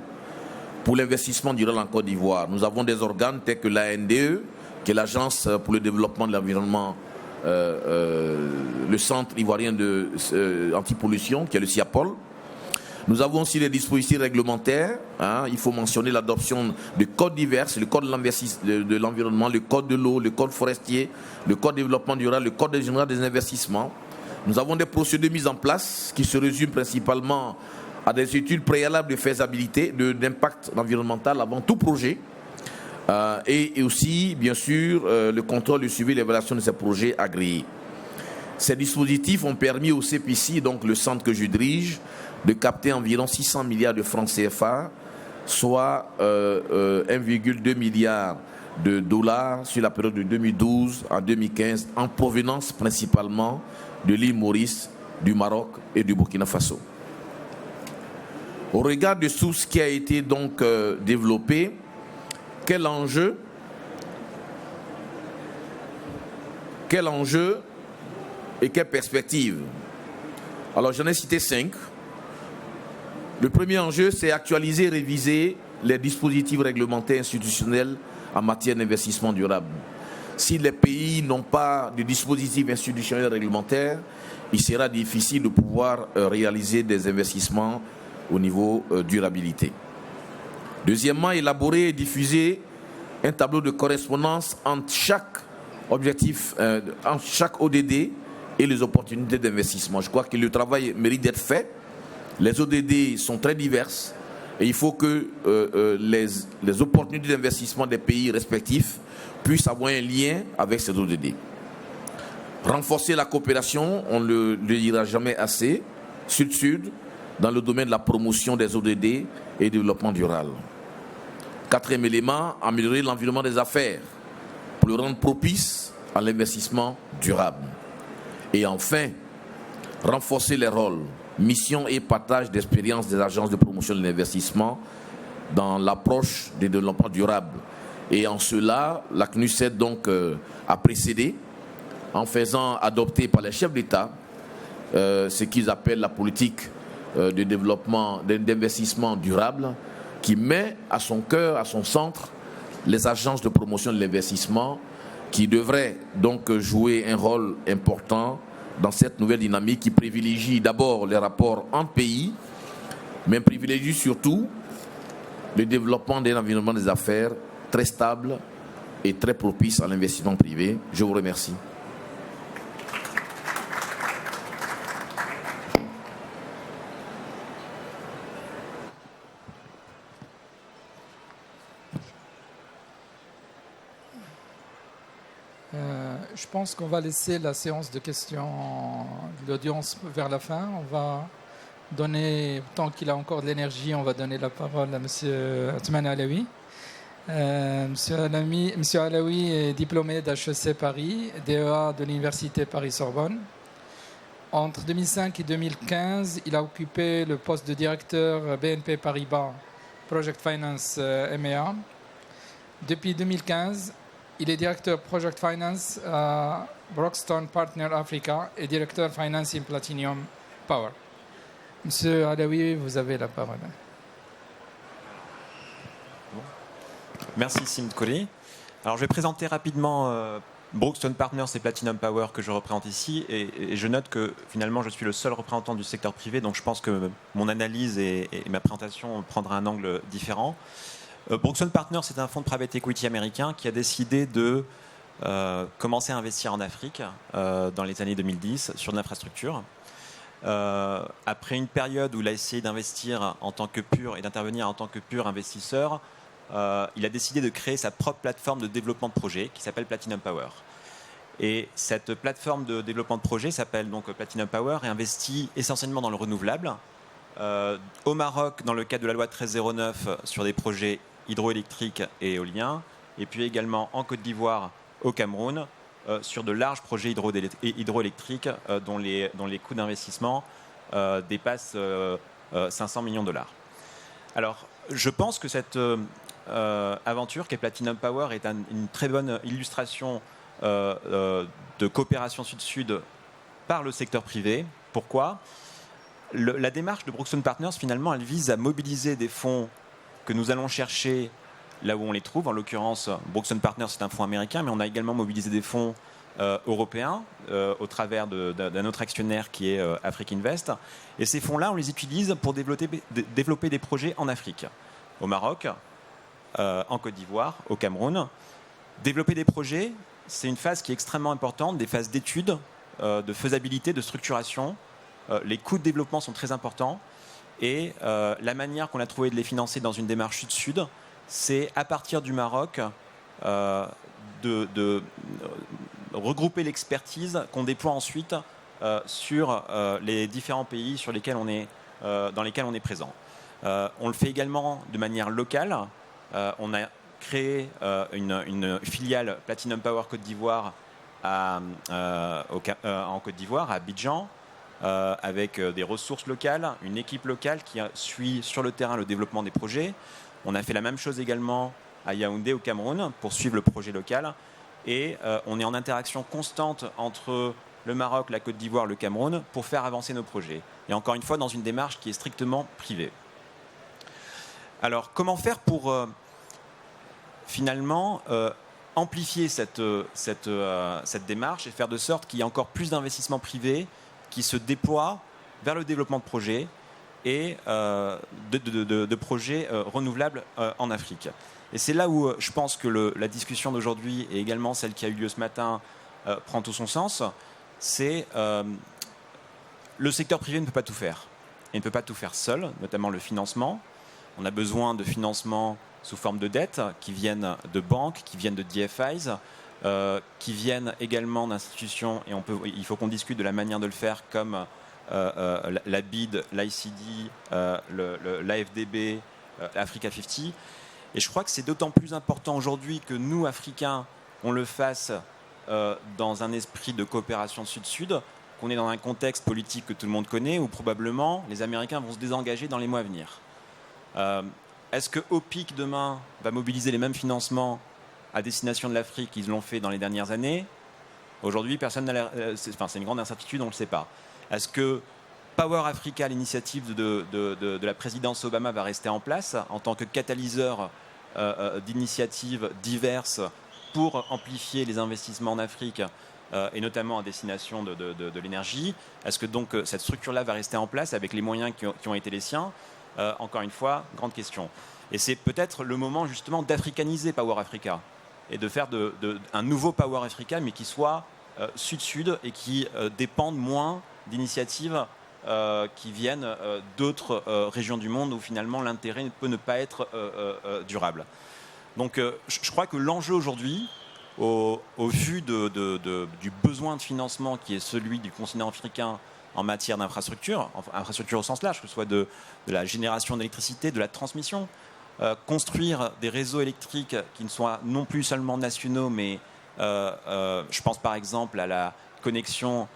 pour l'investissement durable en Côte d'Ivoire. Nous avons des organes tels que l'ANDE, qui est l'Agence pour le développement de l'environnement, le Centre ivoirien anti-pollution, qui est le CIAPOL. Nous avons aussi des dispositifs réglementaires. Il faut mentionner l'adoption de codes divers, le code de l'environnement, le code de l'eau, le code forestier, le code de développement durable, le code général des investissements. Nous avons des procédures mises en place qui se résument principalement à des études préalables de faisabilité, d'impact environnemental avant tout projet, et aussi, bien sûr, le contrôle, le suivi et l'évaluation de ces projets agréés. Ces dispositifs ont permis au CPC, donc le centre que je dirige, de capter environ 600 milliards de francs CFA, soit 1,2 milliard de dollars sur la période de 2012 à 2015, en provenance principalement de l'île Maurice, du Maroc et du Burkina Faso. Au regard de tout ce qui a été donc développé, quel enjeu et quelle perspective? Alors j'en ai cité 5. Le premier enjeu, c'est actualiser et réviser les dispositifs réglementaires institutionnels en matière d'investissement durable. Si les pays n'ont pas de dispositifs institutionnels réglementaires, il sera difficile de pouvoir réaliser des investissements au niveau durabilité. Deuxièmement, élaborer et diffuser un tableau de correspondance entre chaque objectif, entre chaque ODD et les opportunités d'investissement. Je crois que le travail mérite d'être fait. Les ODD sont très diverses et il faut que les opportunités d'investissement des pays respectifs puissent avoir un lien avec ces ODD. Renforcer la coopération, on ne le dira jamais assez, Sud-Sud, dans le domaine de la promotion des ODD et développement durable. Quatrième élément, améliorer l'environnement des affaires pour le rendre propice à l'investissement durable. Et enfin, renforcer les rôles, missions et partage d'expérience des agences de promotion de l'investissement dans l'approche du développement durable. Et en cela, la CNUSED donc a précédé en faisant adopter par les chefs d'État ce qu'ils appellent la politique de développement, d'investissement durable, qui met à son cœur, à son centre, les agences de promotion de l'investissement qui devraient donc jouer un rôle important dans cette nouvelle dynamique qui privilégie d'abord les rapports entre pays, mais privilégie surtout le développement d'un environnement des affaires très stable et très propice à l'investissement privé. Je vous remercie. Je pense qu'on va laisser la séance de questions de l'audience vers la fin. On va donner, tant qu'il a encore de l'énergie, on va donner la parole à M. Atman Alaoui. M. Alaoui est diplômé d'HEC Paris, DEA de l'Université Paris-Sorbonne. Entre 2005 et 2015, il a occupé le poste de directeur BNP Paribas Project Finance MEA. Depuis 2015, il est directeur Project Finance à Brockstone Partner Africa et directeur Financing Platinum Power. Monsieur Alaoui, vous avez la parole. Merci Sim Koli. Alors je vais présenter rapidement Brookstone Partners et Platinum Power que je représente ici et je note que finalement je suis le seul représentant du secteur privé, donc je pense que mon analyse et ma présentation prendra un angle différent. Brookstone Partners, c'est un fonds de private equity américain qui a décidé de commencer à investir en Afrique dans les années 2010 sur de l'infrastructure. Après une période où il a essayé d'investir en tant que pur et d'intervenir en tant que pur investisseur, il a décidé de créer sa propre plateforme de développement de projet qui s'appelle Platinum Power. Et cette plateforme de développement de projet s'appelle donc Platinum Power et investit essentiellement dans le renouvelable. Au Maroc, dans le cadre de la loi 1309, sur des projets hydroélectriques et éoliens, et puis également en Côte d'Ivoire, au Cameroun, sur de larges projets hydroélectriques dont les coûts d'investissement dépassent 500 millions de dollars. Alors, je pense que cette aventure qu'est Platinum Power est une très bonne illustration de coopération sud-sud par le secteur privé. Pourquoi ? La démarche de Brookstone Partners, finalement, elle vise à mobiliser des fonds que nous allons chercher là où on les trouve. En l'occurrence, Brookstone Partners, c'est un fonds américain, mais on a également mobilisé des fonds européens au travers d'un autre actionnaire qui est Afrique Invest. Et ces fonds-là, on les utilise pour développer des projets en Afrique, au Maroc, en Côte d'Ivoire, au Cameroun. Développer des projets, c'est une phase qui est extrêmement importante, des phases d'études, de faisabilité, de structuration. Les coûts de développement sont très importants. Et la manière qu'on a trouvé de les financer dans une démarche sud-sud, c'est à partir du Maroc de regrouper l'expertise qu'on déploie ensuite sur les différents pays dans lesquels on est présent. On le fait également de manière locale. On a créé une filiale Platinum Power Côte d'Ivoire en Côte d'Ivoire, à Abidjan, avec des ressources locales, une équipe locale qui suit sur le terrain le développement des projets. On a fait la même chose également à Yaoundé, au Cameroun, pour suivre le projet local. Et on est en interaction constante entre le Maroc, la Côte d'Ivoire, le Cameroun, pour faire avancer nos projets. Et encore une fois, dans une démarche qui est strictement privée. Alors, comment faire pour finalement amplifier cette démarche et faire de sorte qu'il y ait encore plus d'investissements privés qui se déploient vers le développement de projets et de projets renouvelables en Afrique. Et c'est là où je pense que la discussion d'aujourd'hui et également celle qui a eu lieu ce matin prend tout son sens. C'est le secteur privé ne peut pas tout faire. Il ne peut pas tout faire seul, notamment le financement. On a besoin de financement sous forme de dette qui viennent de banques, qui viennent de DFIs, qui viennent également d'institutions, et il faut qu'on discute de la manière de le faire, comme la BID, l'ICD, l'AFDB, Africa 50. Et je crois que c'est d'autant plus important aujourd'hui que nous, Africains, on le fasse dans un esprit de coopération sud-sud, qu'on est dans un contexte politique que tout le monde connaît, où probablement les Américains vont se désengager dans les mois à venir. Est-ce que OPIC demain va mobiliser les mêmes financements à destination de l'Afrique qu'ils l'ont fait dans les dernières années? Aujourd'hui, personne n'a l'air. C'est une grande incertitude, on ne le sait pas. Est-ce que Power Africa, l'initiative de la présidence Obama, va rester en place en tant que catalyseur d'initiatives diverses pour amplifier les investissements en Afrique et notamment à destination de l'énergie? Est-ce que donc cette structure-là va rester en place avec les moyens qui ont été les siens? Encore une fois, grande question. Et c'est peut-être le moment justement d'africaniser Power Africa et de faire un nouveau Power Africa, mais qui soit sud-sud et qui dépende moins d'initiatives qui viennent d'autres régions du monde où finalement l'intérêt peut ne pas être durable. Donc je crois que l'enjeu aujourd'hui, au vu du besoin de financement qui est celui du continent africain en matière d'infrastructure, infrastructure au sens large, que ce soit de la génération d'électricité, de la transmission, construire des réseaux électriques qui ne soient non plus seulement nationaux, mais je pense par exemple à la connexion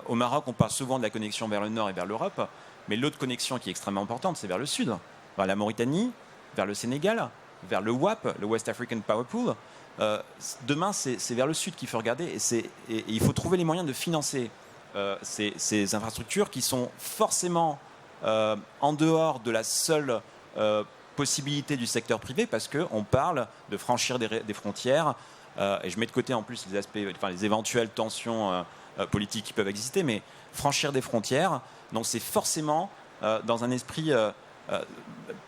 au Maroc. On parle souvent de la connexion vers le nord et vers l'Europe, mais l'autre connexion qui est extrêmement importante, c'est vers le sud, vers la Mauritanie, vers le Sénégal, vers le WAP, le West African Power Pool. Demain, c'est vers le sud qu'il faut regarder, et il faut trouver les moyens de financer ces infrastructures qui sont forcément en dehors de la seule possibilité du secteur privé, parce qu'on parle de franchir des frontières, et je mets de côté en plus les éventuelles tensions politiques qui peuvent exister, mais franchir des frontières, donc c'est forcément dans un esprit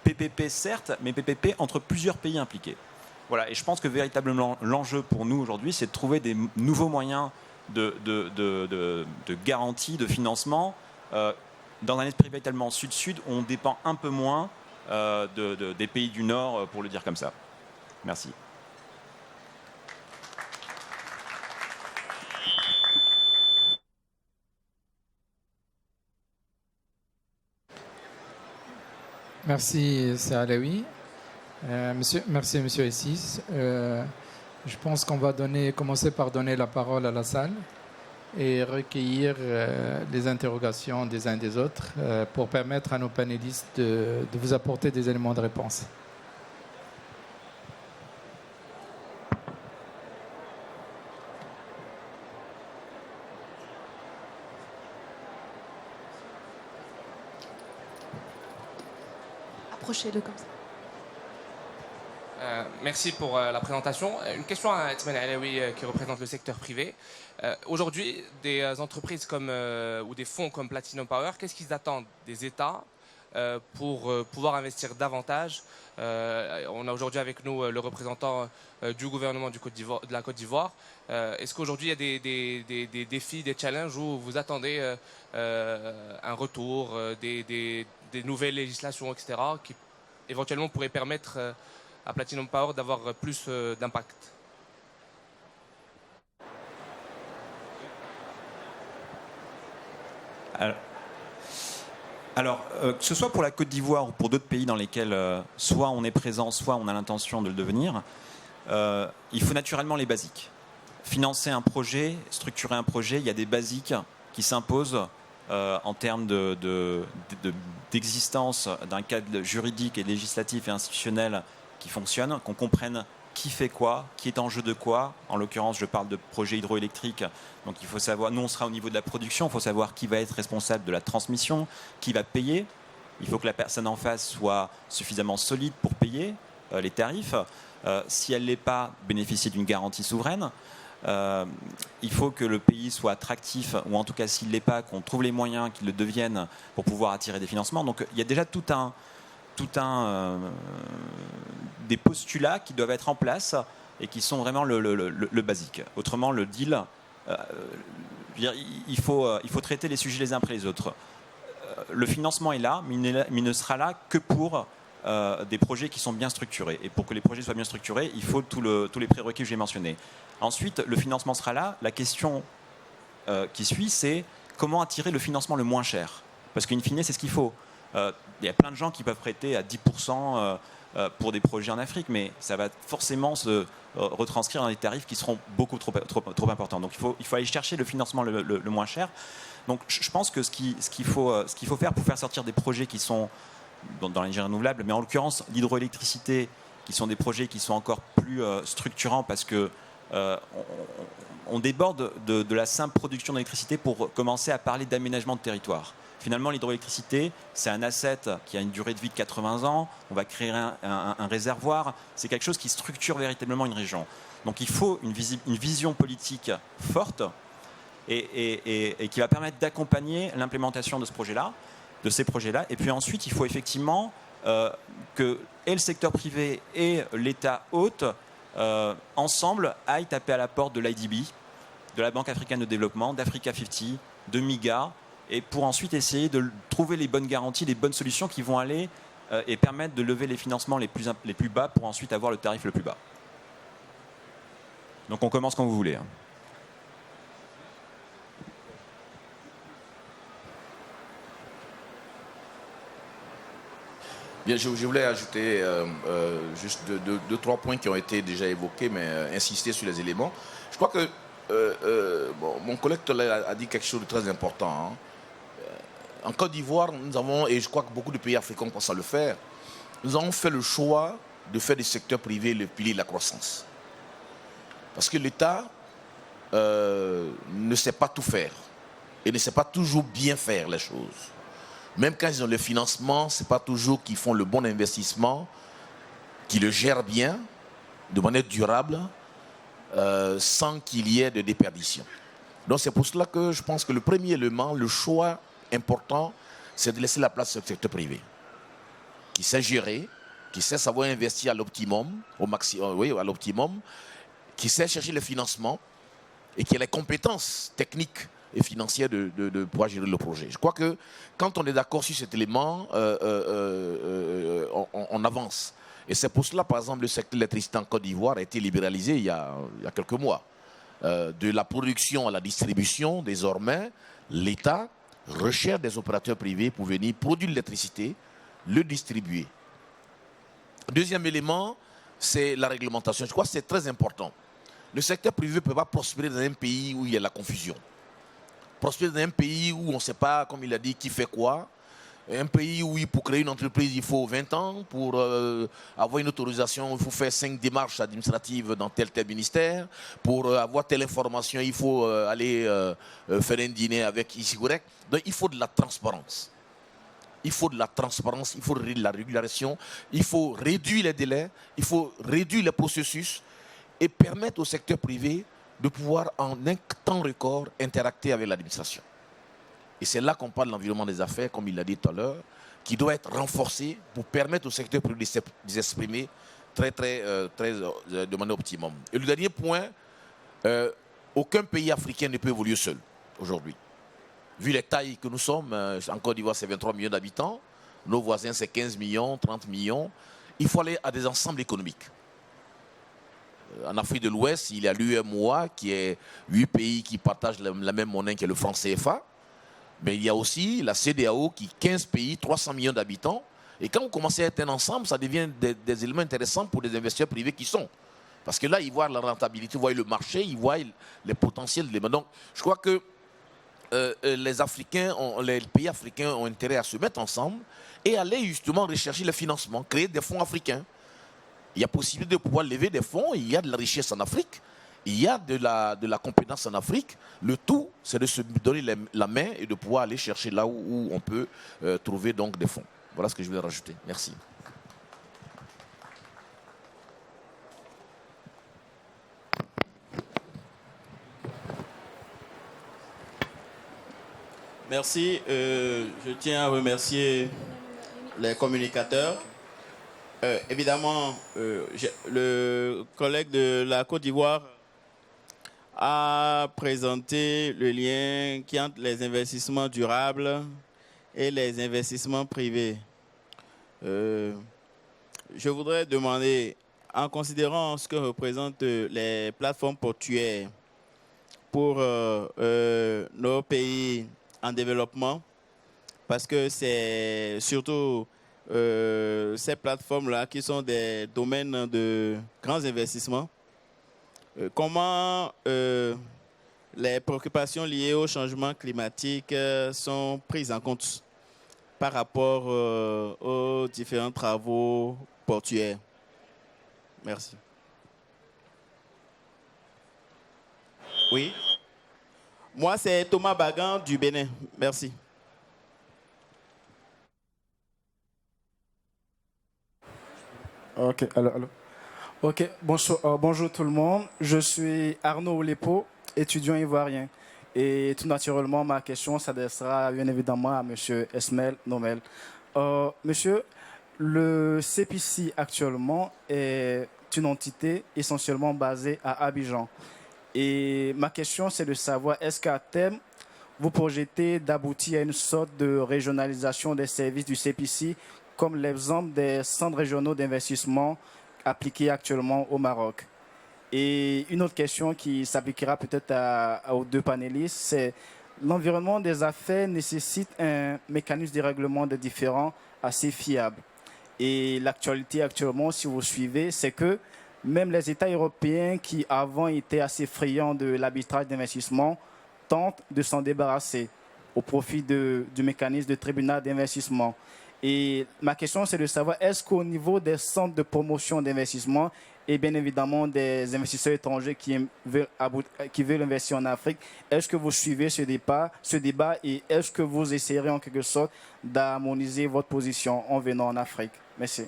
PPP certes, mais PPP entre plusieurs pays impliqués. Voilà, et je pense que véritablement l'enjeu pour nous aujourd'hui, c'est de trouver des nouveaux moyens de garantie, de financement, dans un esprit véritablement sud-sud, où on dépend un peu moins des pays du Nord, pour le dire comme ça. Merci. Merci, c'est Alaoui. Merci, Monsieur Essis. Je pense qu'on va commencer par donner la parole à la salle et recueillir les interrogations des uns des autres pour permettre à nos panélistes de vous apporter des éléments de réponse. Approchez-le comme ça. Merci pour la présentation. Une question à Athmane Alaoui qui représente le secteur privé. Aujourd'hui, des entreprises ou des fonds comme Platinum Power, qu'est-ce qu'ils attendent des États pour pouvoir investir davantage? On a aujourd'hui avec nous le représentant du gouvernement de la Côte d'Ivoire. Est-ce qu'aujourd'hui il y a des défis, des challenges où vous attendez un retour, des nouvelles législations, etc., qui éventuellement pourraient permettre à Platinum Power d'avoir plus d'impact? Alors, que ce soit pour la Côte d'Ivoire ou pour d'autres pays dans lesquels soit on est présent, soit on a l'intention de le devenir, il faut naturellement les basiques. Financer un projet, structurer un projet, il y a des basiques qui s'imposent en termes d'existence d'un cadre juridique et législatif et institutionnel qui fonctionne, qu'on comprenne qui fait quoi, qui est en jeu de quoi. En l'occurrence, je parle de projets hydroélectriques. Donc il faut savoir, nous on sera au niveau de la production, il faut savoir qui va être responsable de la transmission, qui va payer. Il faut que la personne en face soit suffisamment solide pour payer les tarifs. Si elle ne l'est pas, bénéficier d'une garantie souveraine. Il faut que le pays soit attractif, ou en tout cas s'il ne l'est pas, qu'on trouve les moyens qu'il le devienne pour pouvoir attirer des financements. Donc il y a déjà des postulats qui doivent être en place et qui sont vraiment le basique. Autrement, le deal, il faut traiter les sujets les uns après les autres. Le financement est là, mais il ne sera là que pour des projets qui sont bien structurés. Et pour que les projets soient bien structurés, il faut tous les prérequis que j'ai mentionnés. Ensuite, le financement sera là. La question qui suit, c'est comment attirer le financement le moins cher. Parce qu'in fine, c'est ce qu'il faut. Il y a plein de gens qui peuvent prêter à 10% pour des projets en Afrique, mais ça va forcément se retranscrire dans des tarifs qui seront beaucoup trop importants. Donc il faut aller chercher le financement le moins cher. Donc je pense que ce qu'il faut faire pour faire sortir des projets qui sont dans l'énergie renouvelable, mais en l'occurrence l'hydroélectricité, qui sont des projets qui sont encore plus structurants parce que on déborde de la simple production d'électricité pour commencer à parler d'aménagement de territoire. Finalement, l'hydroélectricité, c'est un asset qui a une durée de vie de 80 ans. On va créer un réservoir. C'est quelque chose qui structure véritablement une région. Donc il faut une vision politique forte et qui va permettre d'accompagner l'implémentation de ces projets-là. Et puis ensuite, il faut effectivement que et le secteur privé et l'État hôte, ensemble, aillent taper à la porte de l'IDB, de la Banque africaine de développement, d'Africa 50, de MIGA, et pour ensuite essayer de trouver les bonnes garanties, les bonnes solutions qui vont aller et permettre de lever les financements les plus bas pour ensuite avoir le tarif le plus bas. Donc on commence quand vous voulez. Bien, je voulais ajouter juste deux, trois points qui ont été déjà évoqués, mais insister sur les éléments. Je crois que mon collègue a dit quelque chose de très important. Hein. En Côte d'Ivoire, nous avons, et je crois que beaucoup de pays africains pensent à le faire, nous avons fait le choix de faire du secteur privé le pilier de la croissance. Parce que l'État ne sait pas tout faire et ne sait pas toujours bien faire les choses. Même quand ils ont le financement, ce n'est pas toujours qu'ils font le bon investissement, qu'ils le gèrent bien, de manière durable, sans qu'il y ait de déperdition. Donc c'est pour cela que je pense que le premier élément, le choix important, c'est de laisser la place au secteur privé, qui sait gérer, qui sait savoir investir à l'optimum, à l'optimum, qui sait chercher le financement et qui a les compétences techniques et financières de pouvoir gérer le projet. Je crois que quand on est d'accord sur cet élément, on avance. Et c'est pour cela, par exemple, le secteur de l'électricité en Côte d'Ivoire a été libéralisé il y a quelques mois. De la production à la distribution, désormais, l'État recherche des opérateurs privés pour venir produire l'électricité le distribuer. Deuxième élément, c'est la réglementation. Je crois que c'est très important. Le secteur privé ne peut pas prospérer dans un pays où il y a la confusion. Prospérer dans un pays où on ne sait pas, comme il a dit, qui fait quoi. Un pays où pour créer une entreprise, il faut 20 ans. Pour avoir une autorisation, il faut faire 5 démarches administratives dans tel ministère. Pour avoir telle information, il faut aller faire un dîner avec ici. Donc il faut de la transparence. Il faut de la transparence, il faut de la régulation, il faut réduire les délais, il faut réduire les processus et permettre au secteur privé de pouvoir en un temps record interacter avec l'administration. Et c'est là qu'on parle de l'environnement des affaires, comme il l'a dit tout à l'heure, qui doit être renforcé pour permettre au secteur privé de s'exprimer de manière optimum. Et le dernier point, aucun pays africain ne peut évoluer seul aujourd'hui. Vu les tailles que nous sommes, en Côte d'Ivoire c'est 23 millions d'habitants, nos voisins c'est 15 millions, 30 millions, il faut aller à des ensembles économiques. En Afrique de l'Ouest, il y a l'UEMOA qui est 8 pays qui partagent la même monnaie que le franc CFA. Mais il y a aussi la CEDEAO qui 15 pays, 300 millions d'habitants. Et quand vous commencez à être un ensemble, ça devient des éléments intéressants pour les investisseurs privés qui sont. Parce que là, ils voient la rentabilité, ils voient le marché, ils voient les potentiels. Donc, je crois que les pays africains ont intérêt à se mettre ensemble et aller justement rechercher le financement, créer des fonds africains. Il y a possibilité de pouvoir lever des fonds, il y a de la richesse en Afrique, il y a de la compétence en Afrique. Le tout, c'est de se donner la main et de pouvoir aller chercher là où on peut trouver donc des fonds. Voilà ce que je voulais rajouter. Merci. Merci. Je tiens à remercier les communicateurs. Évidemment, le collègue de la Côte d'Ivoire a présenté le lien qui entre les investissements durables et les investissements privés. Je voudrais demander, en considérant ce que représentent les plateformes portuaires pour nos pays en développement, parce que c'est surtout ces plateformes-là qui sont des domaines de grands investissements. Comment les préoccupations liées au changement climatique sont prises en compte par rapport aux différents travaux portuaires? Merci. Oui. Moi, c'est Thomas Bagan du Bénin. Merci. Ok, alors. Ok, bonjour tout le monde. Je suis Arnaud Oulepo, étudiant ivoirien. Et tout naturellement, ma question s'adressera bien évidemment à M. Esmel Nomel. Monsieur, le CPC actuellement est une entité essentiellement basée à Abidjan. Et ma question, c'est de savoir, est-ce qu'à terme, vous projetez d'aboutir à une sorte de régionalisation des services du CPC, comme l'exemple des centres régionaux d'investissement appliqués actuellement au Maroc? Et une autre question qui s'appliquera peut-être aux deux panélistes, c'est l'environnement des affaires nécessite un mécanisme de règlement des différends assez fiable. Et l'actualité actuellement, si vous suivez, c'est que même les États européens qui avant étaient assez friands de l'arbitrage d'investissement tentent de s'en débarrasser au profit du mécanisme de tribunal d'investissement. Et ma question, c'est de savoir, est-ce qu'au niveau des centres de promotion d'investissement et bien évidemment des investisseurs étrangers qui veulent investir en Afrique, est-ce que vous suivez ce débat et est-ce que vous essayerez en quelque sorte d'harmoniser votre position en venant en Afrique? Merci.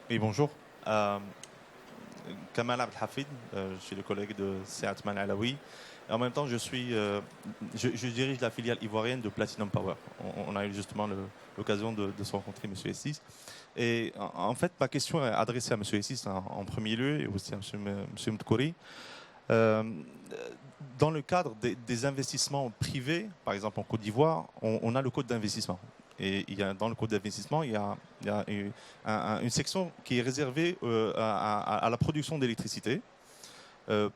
Oui, bonjour. Kamal Abdelhafid, je suis le collègue de Seatman Alaoui. Et en même temps, je dirige la filiale ivoirienne de Platinum Power. On a eu justement l'occasion de se rencontrer, M. Essis. Et en fait, ma question est adressée à M. Essis en premier lieu et aussi à M. Mtkori. Dans le cadre des investissements privés, par exemple en Côte d'Ivoire, on a le code d'investissement. Et dans le code d'investissement, il y a une section qui est réservée à la production d'électricité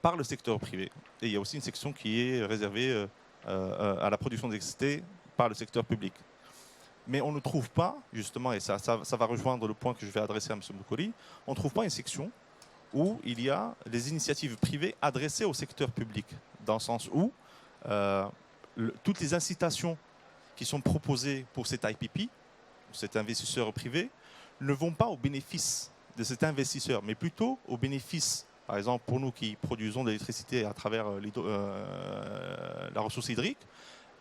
par le secteur privé. Et il y a aussi une section qui est réservée à la production d'électricité par le secteur public. Mais on ne trouve pas, justement, et ça va rejoindre le point que je vais adresser à M. Moukoli, on ne trouve pas une section où il y a les initiatives privées adressées au secteur public, dans le sens où toutes les incitations qui sont proposées pour cet IPP, cet investisseur privé, ne vont pas au bénéfice de cet investisseur, mais plutôt au bénéfice, par exemple, pour nous qui produisons de l'électricité à travers la ressource hydrique,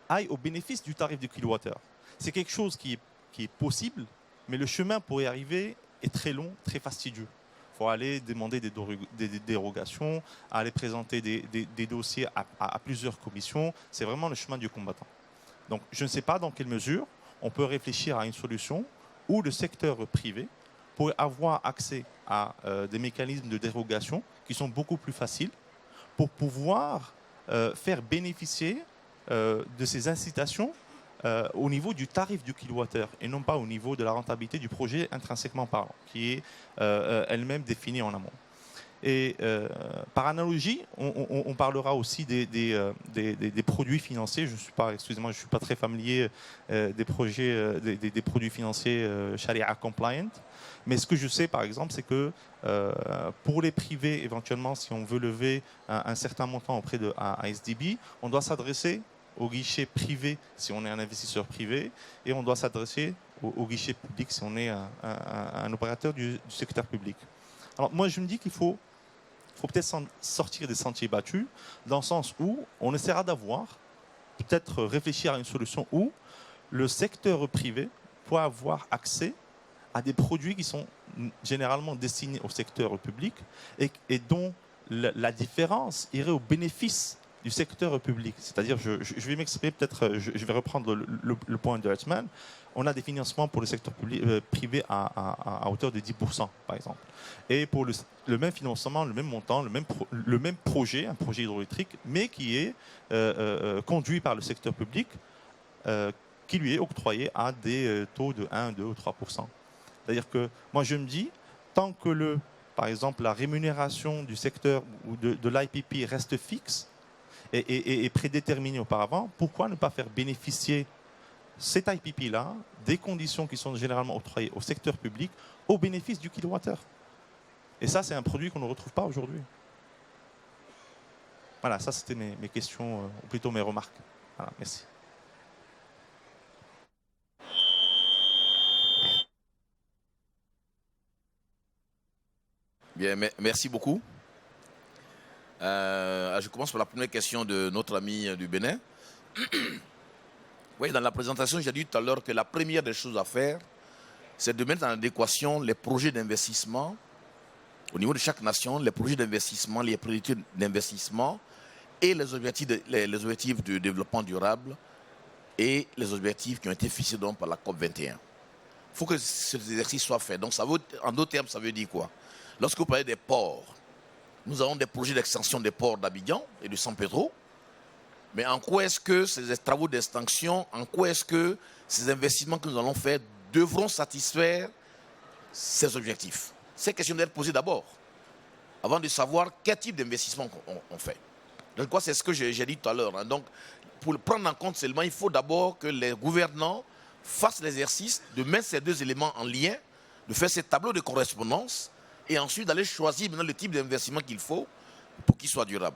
aille au bénéfice du tarif du kilowattheure. C'est quelque chose qui est possible, mais le chemin pour y arriver est très long, très fastidieux. Il faut aller demander des dérogations, aller présenter des dossiers à plusieurs commissions. C'est vraiment le chemin du combattant. Donc, je ne sais pas dans quelle mesure on peut réfléchir à une solution où le secteur privé pourrait avoir accès à des mécanismes de dérogation qui sont beaucoup plus faciles pour pouvoir faire bénéficier de ces incitations au niveau du tarif du kilowattheure et non pas au niveau de la rentabilité du projet intrinsèquement parlant, qui est elle-même définie en amont. Et par analogie, on parlera aussi des produits financiers. Je ne suis pas très familier des produits financiers Sharia compliant. Mais ce que je sais, par exemple, c'est que pour les privés, éventuellement, si on veut lever un certain montant auprès de ASDB, on doit s'adresser au guichet privé si on est un investisseur privé et on doit s'adresser au guichet public si on est un opérateur du secteur public. Alors moi, je me dis qu'il faut peut-être sortir des sentiers battus dans le sens où on essaiera d'avoir, peut-être réfléchir à une solution où le secteur privé peut avoir accès à des produits qui sont généralement destinés au secteur public et dont la différence irait au bénéfice du secteur public. C'est-à-dire, je vais m'exprimer peut-être, je vais reprendre le point de Hertzman. On a des financements pour le secteur privé à hauteur de 10%, par exemple. Et pour le même financement, le même montant, le même projet, un projet hydroélectrique, mais qui est conduit par le secteur public, qui lui est octroyé à des taux de 1, 2 ou 3%. C'est-à-dire que moi, je me dis, tant que par exemple, la rémunération du secteur ou de l'IPP reste fixe, et prédéterminé auparavant, pourquoi ne pas faire bénéficier cet IPP-là des conditions qui sont généralement octroyées au secteur public au bénéfice du kilowattheure? Et ça, c'est un produit qu'on ne retrouve pas aujourd'hui. Voilà, ça c'était mes questions, ou plutôt mes remarques. Voilà, merci. Bien, merci beaucoup. Je commence par la première question de notre ami du Bénin. Oui, dans la présentation, j'ai dit tout à l'heure que la première des choses à faire, c'est de mettre en adéquation les projets d'investissement au niveau de chaque nation, les projets d'investissement, les priorités d'investissement et les objectifs de développement durable et les objectifs qui ont été fixés donc par la COP21. Il faut que cet exercice soit fait. Donc, en d'autres termes, ça veut dire quoi? Lorsque vous parlez des ports, nous avons des projets d'extension des ports d'Abidjan et de San Pedro. Mais en quoi est-ce que ces travaux d'extension, en quoi est-ce que ces investissements que nous allons faire devront satisfaire ces objectifs? Ces questions doivent être posées d'abord, avant de savoir quel type d'investissement on fait. Donc, c'est ce que j'ai dit tout à l'heure. Hein. Donc, pour le prendre en compte seulement, il faut d'abord que les gouvernants fassent l'exercice de mettre ces deux éléments en lien, de faire ces tableaux de correspondance, et ensuite d'aller choisir maintenant le type d'investissement qu'il faut pour qu'il soit durable.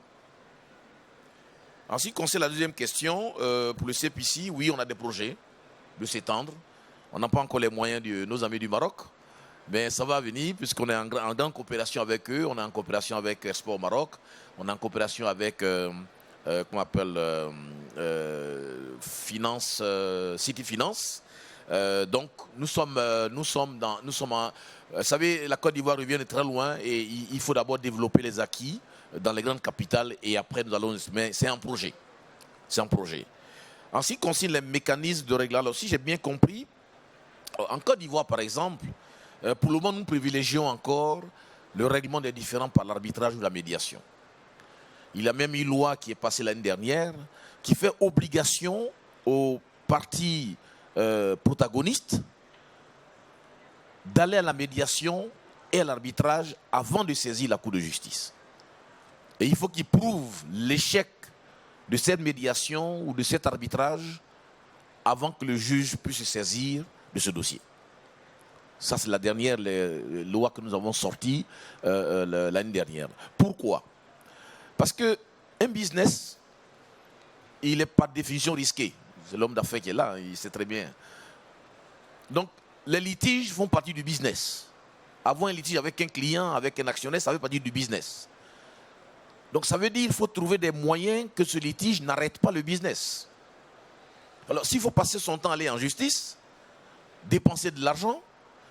Ensuite, concernant la deuxième question, pour le CPC, oui, on a des projets de s'étendre. On n'a pas encore les moyens de nos amis du Maroc, mais ça va venir puisqu'on est en grande coopération avec eux. On est en coopération avec Export Maroc, on est en coopération avec City Finance. Donc, nous sommes vous savez, la Côte d'Ivoire revient de très loin et il faut d'abord développer les acquis dans les grandes capitales et après nous allons... Mais c'est un projet. C'est un projet. En ce qui concerne les mécanismes de réglage aussi, j'ai bien compris. En Côte d'Ivoire, par exemple, pour le moment, nous privilégions encore le règlement des différends par l'arbitrage ou la médiation. Il y a même une loi qui est passée l'année dernière qui fait obligation aux parties protagonistes d'aller à la médiation et à l'arbitrage avant de saisir la Cour de justice. Et il faut qu'ils prouvent l'échec de cette médiation ou de cet arbitrage avant que le juge puisse se saisir de ce dossier. Ça, c'est la dernière loi que nous avons sortie l'année dernière. Pourquoi? Parce qu'un business, il n'est par définition risqué. C'est l'homme d'affaires qui est là, il sait très bien. Donc, les litiges font partie du business. Avoir un litige avec un client, avec un actionnaire, ça fait partie du business. Donc, ça veut dire qu'il faut trouver des moyens que ce litige n'arrête pas le business. Alors, s'il faut passer son temps à aller en justice, dépenser de l'argent,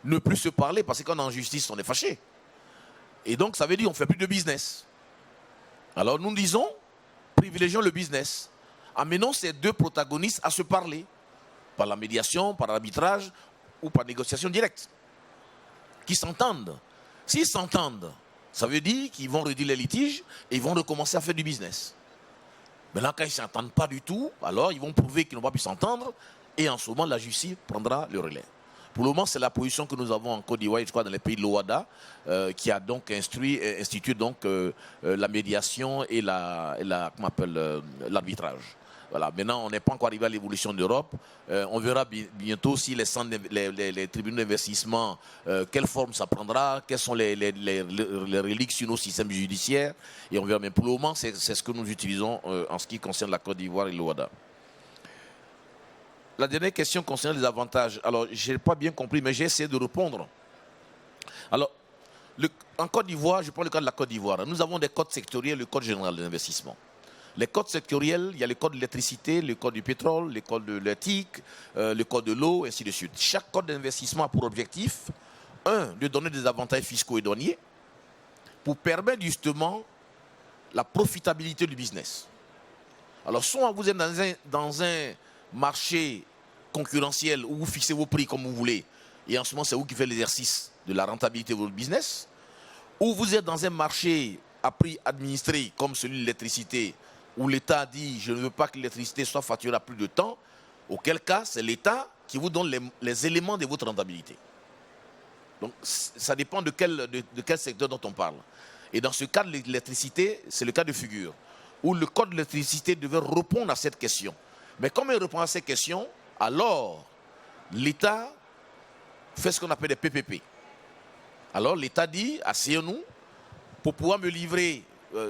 ne plus se parler, parce que quand on est en justice, on est fâché. Et donc, ça veut dire qu'on ne fait plus de business. Alors, nous disons, privilégions le business. Amenons ces deux protagonistes à se parler, par la médiation, par l'arbitrage ou par négociation directe. Qu'ils s'entendent. S'ils s'entendent, ça veut dire qu'ils vont réduire les litiges et ils vont recommencer à faire du business. Maintenant, quand ils ne s'entendent pas du tout, alors ils vont prouver qu'ils n'ont pas pu s'entendre et en ce moment, la justice prendra le relais. Pour le moment, c'est la position que nous avons en Côte d'Ivoire, je crois, dans les pays de l'OADA, qui a donc institué donc, la médiation et l'arbitrage. Voilà. Maintenant, on n'est pas encore arrivé à l'évolution d'Europe. On verra bientôt si les tribunaux d'investissement, quelle forme ça prendra, quelles sont les reliques sur nos systèmes judiciaires. Et on verra. Mais pour le moment, c'est ce que nous utilisons en ce qui concerne la Côte d'Ivoire et l'OADA. La dernière question concerne les avantages. Alors, je n'ai pas bien compris, mais j'ai essayé de répondre. Alors, en Côte d'Ivoire, je prends le cas de la Côte d'Ivoire. Nous avons des codes sectoriels et le code général de l'investissement. Les codes sectoriels, il y a le code de l'électricité, le code du pétrole, le code de l'éthique, le code de l'eau, et ainsi de suite. Chaque code d'investissement a pour objectif, de donner des avantages fiscaux et douaniers pour permettre justement la profitabilité du business. Alors, soit vous êtes dans un marché concurrentiel où vous fixez vos prix comme vous voulez, et en ce moment, c'est vous qui faites l'exercice de la rentabilité de votre business, ou vous êtes dans un marché à prix administré comme celui de l'électricité, où l'État dit « je ne veux pas que l'électricité soit facturée à plus de temps », auquel cas, c'est l'État qui vous donne les éléments de votre rentabilité. Donc, ça dépend de quel secteur dont on parle. Et dans ce cas de l'électricité, c'est le cas de figure, où le code de l'électricité devait répondre à cette question. Mais comme il répond à ces questions, alors l'État fait ce qu'on appelle des PPP. Alors l'État dit, asseyons-nous, pour pouvoir me livrer,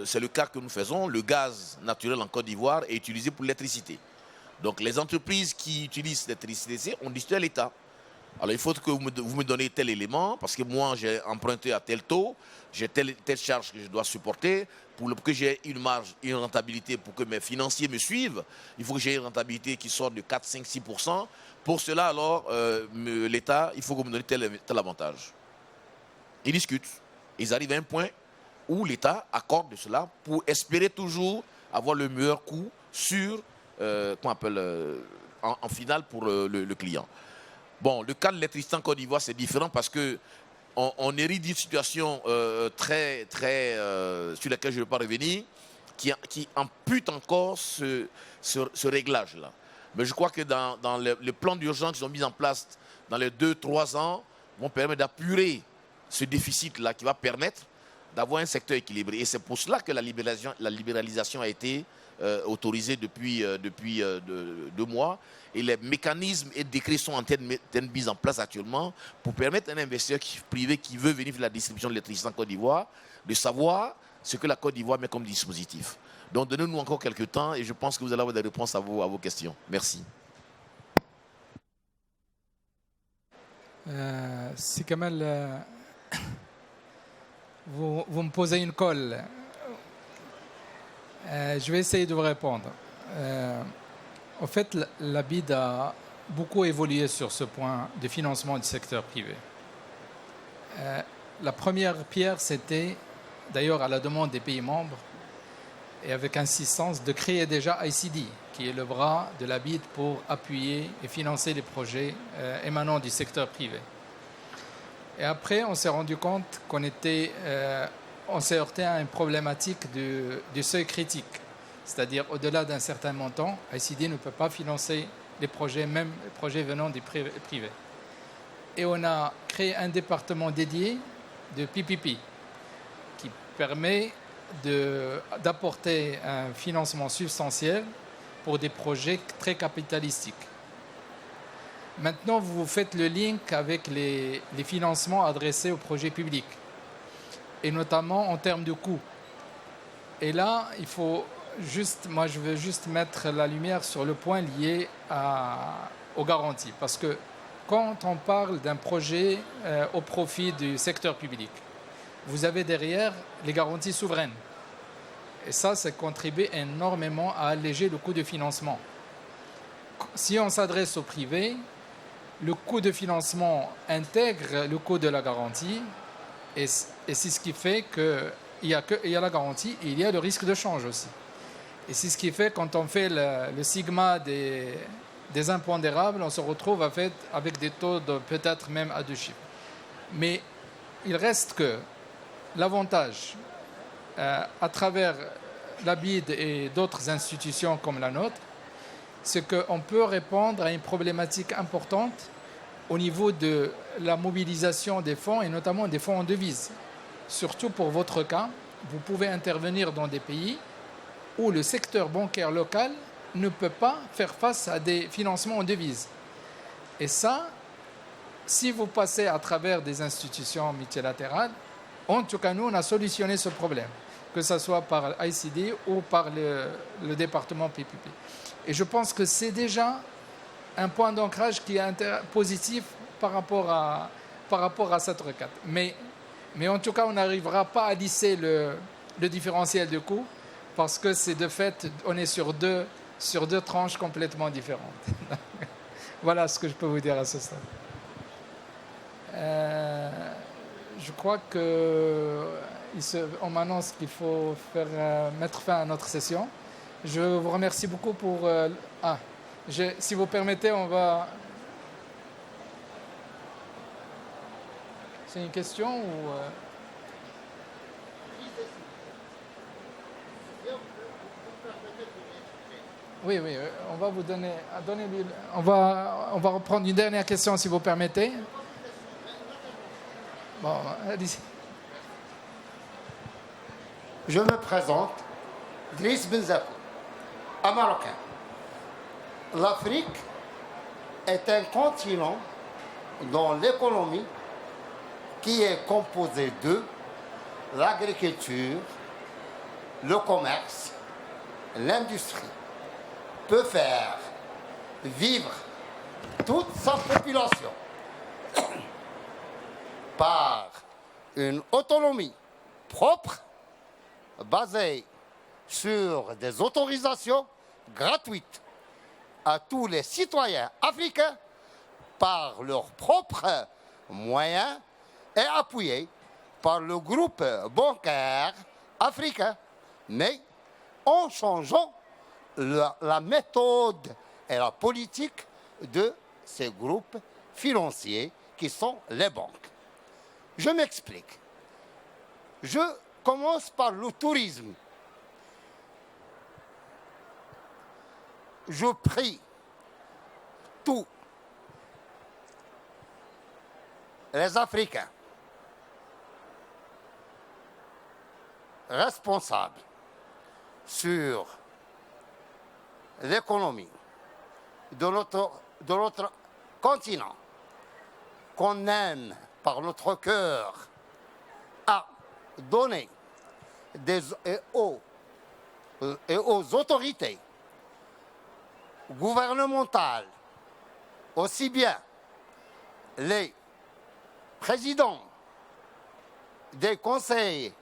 c'est le cas que nous faisons, le gaz naturel en Côte d'Ivoire est utilisé pour l'électricité. Donc les entreprises qui utilisent l'électricité, on dit à l'État. Alors il faut que vous me donnez tel élément, parce que moi j'ai emprunté à tel taux, j'ai telle charge que je dois supporter, pour que j'ai une marge, une rentabilité, pour que mes financiers me suivent, il faut que j'ai une rentabilité qui sorte de 4, 5, 6%. Pour cela, alors, l'État, il faut que vous me donniez tel avantage. Ils discutent. Ils arrivent à un point où l'État accorde de cela pour espérer toujours avoir le meilleur coût sur, en finale pour le client. Bon, le cas de l'électricité en Côte d'Ivoire, c'est différent parce que on hérite d'une situation très, sur laquelle je ne vais pas revenir, qui ampute encore ce réglage-là. Mais je crois que dans les plans d'urgence qui sont mis en place dans les 2-3 ans, vont permettre d'apurer ce déficit-là qui va permettre d'avoir un secteur équilibré. Et c'est pour cela que la libéralisation a été autorisée depuis 2 mois. Et les mécanismes et décrets sont en train d'être mis en place actuellement pour permettre à un investisseur privé qui veut venir faire la distribution de l'électricité en Côte d'Ivoire de savoir ce que la Côte d'Ivoire met comme dispositif. Donc donnez-nous encore quelques temps et je pense que vous allez avoir des réponses à vos questions. Merci. Si Kamal, vous me posez une colle. Je vais essayer de vous répondre. En fait, la BID a beaucoup évolué sur ce point de financement du secteur privé. La première pierre, c'était, d'ailleurs à la demande des pays membres, et avec insistance, de créer déjà ICD, qui est le bras de la BID pour appuyer et financer les projets émanant du secteur privé. Et après, on s'est rendu compte on s'est heurté à une problématique du seuil critique. C'est-à-dire, au-delà d'un certain montant, ICD ne peut pas financer les projets, même les projets venant des privés. Et on a créé un département dédié de PPP qui permet d'apporter un financement substantiel pour des projets très capitalistiques. Maintenant, vous faites le link avec les financements adressés aux projets publics, et notamment en termes de coûts. Et là, moi je veux juste mettre la lumière sur le point lié aux garanties, parce que quand on parle d'un projet au profit du secteur public, vous avez derrière les garanties souveraines. Et ça contribue énormément à alléger le coût de financement. Si on s'adresse au privé, le coût de financement intègre le coût de la garantie, et c'est ce qui fait qu'il y a la garantie et il y a le risque de change aussi. Et c'est ce qui fait quand on fait le sigma des impondérables, on se retrouve avec des taux de peut-être même à 2 chiffres. Mais il reste que l'avantage, à travers la BID et d'autres institutions comme la nôtre, c'est qu'on peut répondre à une problématique importante au niveau de la mobilisation des fonds, et notamment des fonds en devises. Surtout pour votre cas, vous pouvez intervenir dans des pays où le secteur bancaire local ne peut pas faire face à des financements en devises. Et ça, si vous passez à travers des institutions multilatérales, en tout cas, nous, on a solutionné ce problème, que ce soit par ICD ou par le département PPP. Et je pense que c'est déjà un point d'ancrage qui est positif par rapport à cette requête. Mais en tout cas, on n'arrivera pas à lisser le différentiel de coûts, parce que c'est de fait, on est sur deux tranches complètement différentes. Voilà ce que je peux vous dire à ce stade. Je crois qu'on m'annonce qu'il faut mettre fin à notre session. Je vous remercie beaucoup pour... si vous permettez, on va... C'est une question ou... Oui, on va vous donner... On va reprendre une dernière question, si vous permettez. Bon, allez-y. Je me présente, Driss Benzakou, un Marocain. L'Afrique est un continent dont l'économie, qui est composée de l'agriculture, le commerce, l'industrie, peut faire vivre toute sa population par une autonomie propre basée sur des autorisations gratuites à tous les citoyens africains par leurs propres moyens et appuyée par le groupe bancaire africain, mais en changeant la méthode et la politique de ces groupes financiers qui sont les banques. Je m'explique. Je commence par le tourisme. Je prie tous les Africains responsables sur l'économie de notre continent, qu'on aime par notre cœur, à donner aux autorités gouvernementales, aussi bien les présidents des conseils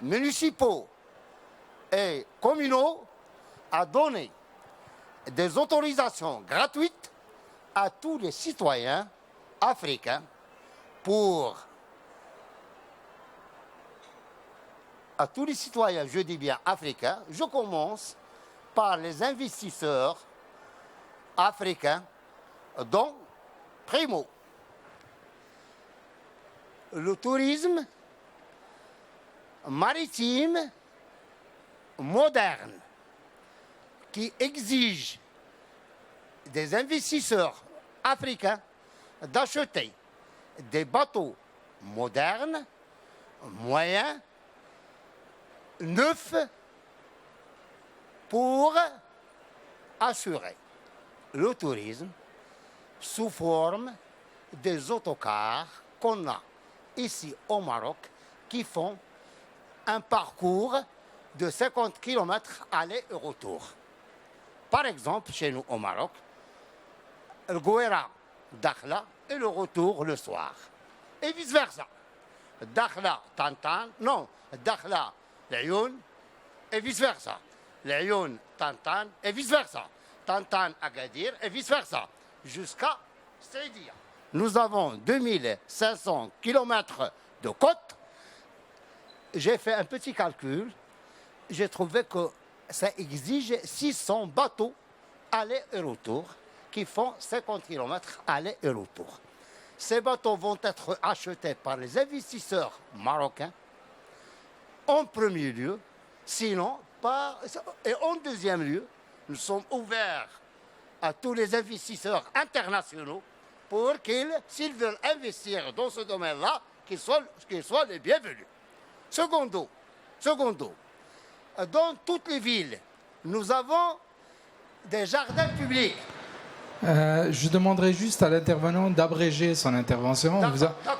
municipaux et communaux, à donner des autorisations gratuites à tous les citoyens africains à tous les citoyens, je dis bien africains. Je commence par les investisseurs africains, dont, primo, le tourisme maritime moderne, qui exige des investisseurs africains d'acheter des bateaux modernes, moyens, neufs, pour assurer le tourisme sous forme des autocars qu'on a ici au Maroc qui font un parcours de 50 km aller et retour. Par exemple, chez nous au Maroc, le Gouéra, Dakhla et le retour le soir. Et vice-versa. Dakhla, Tantan, non, Dakhla, Laayoune et vice-versa. Laayoune, Tantan et vice-versa. Tantan, Agadir et vice-versa. Jusqu'à Seydia. Nous avons 2500 km de côte. J'ai fait un petit calcul. J'ai trouvé que ça exige 600 bateaux aller et retour qui font 50 km aller et retour. Ces bateaux vont être achetés par les investisseurs marocains en premier lieu, sinon et en deuxième lieu, nous sommes ouverts à tous les investisseurs internationaux pour qu'ils, s'ils veulent investir dans ce domaine-là, qu'ils soient les bienvenus. Secondo, dans toutes les villes, nous avons des jardins publics. Je demanderai juste à l'intervenant d'abréger son intervention.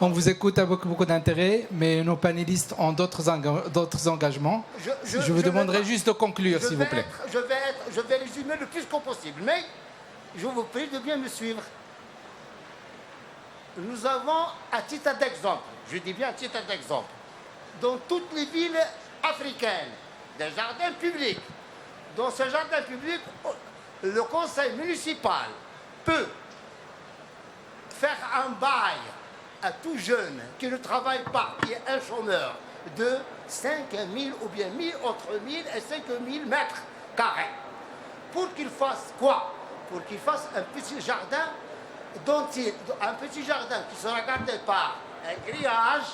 On vous écoute avec beaucoup d'intérêt, mais nos panélistes ont d'autres engagements. Je vous demanderai juste de conclure, s'il vous plaît. Je vais résumer le plus possible, mais je vous prie de bien me suivre. Nous avons, à titre d'exemple, je dis bien à titre d'exemple, dans toutes les villes africaines, des jardins publics. Dans ce jardin public, le conseil municipal peut faire un bail à tout jeune qui ne travaille pas, qui est un chômeur, de 5 000 ou bien entre 1 000 et 5 000 mètres carrés. Pour qu'il fasse quoi? Pour qu'il fasse un petit jardin qui sera gardé par un grillage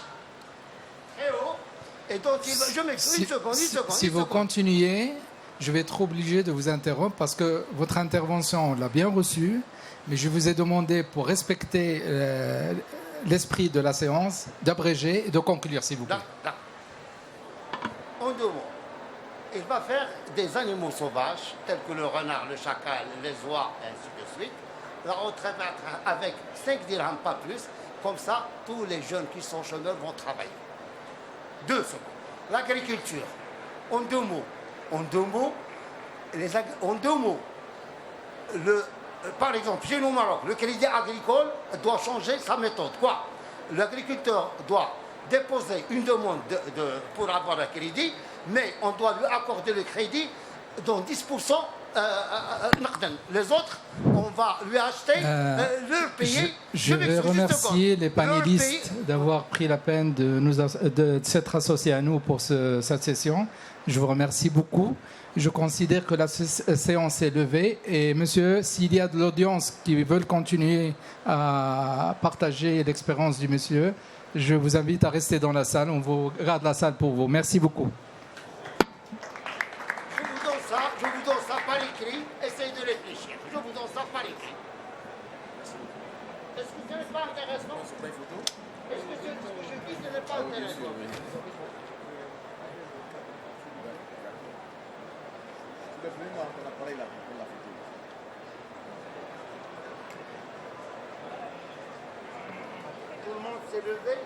très haut et dont il... Je m'excuse, une seconde. Si vous continuez, je vais être obligé de vous interrompre parce que votre intervention, on l'a bien reçue, mais je vous ai demandé, pour respecter l'esprit de la séance, d'abréger et de conclure, s'il vous plaît. D'accord. En 2 mots, il va faire des animaux sauvages, tels que le renard, le chacal, les oies, et ainsi de suite. La retraite avec 5 dirhams, pas plus. Comme ça, tous les jeunes qui sont chômeurs vont travailler. 2 secondes. L'agriculture. En deux mots, par exemple, chez nous au Maroc, le crédit agricole doit changer sa méthode. Quoi? L'agriculteur doit déposer une demande pour avoir un crédit, mais on doit lui accorder le crédit dans 10%. Les autres, on va lui acheter leur pays. Je vais remercier les panélistes d'avoir pris la peine de s'être associés à nous pour cette session. Je vous remercie beaucoup. Je considère que la séance est levée. Et monsieur, s'il y a de l'audience qui veulent continuer à partager l'expérience du monsieur, je vous invite à rester dans la salle. On vous garde la salle pour vous. Merci beaucoup. Je vous donne ça par écrit. Essayez de réfléchir. Je vous donne ça par écrit. Est-ce que ce n'est pas intéressant? Est-ce que ce que je dis ce n'est pas intéressant? Tout le monde s'est levé.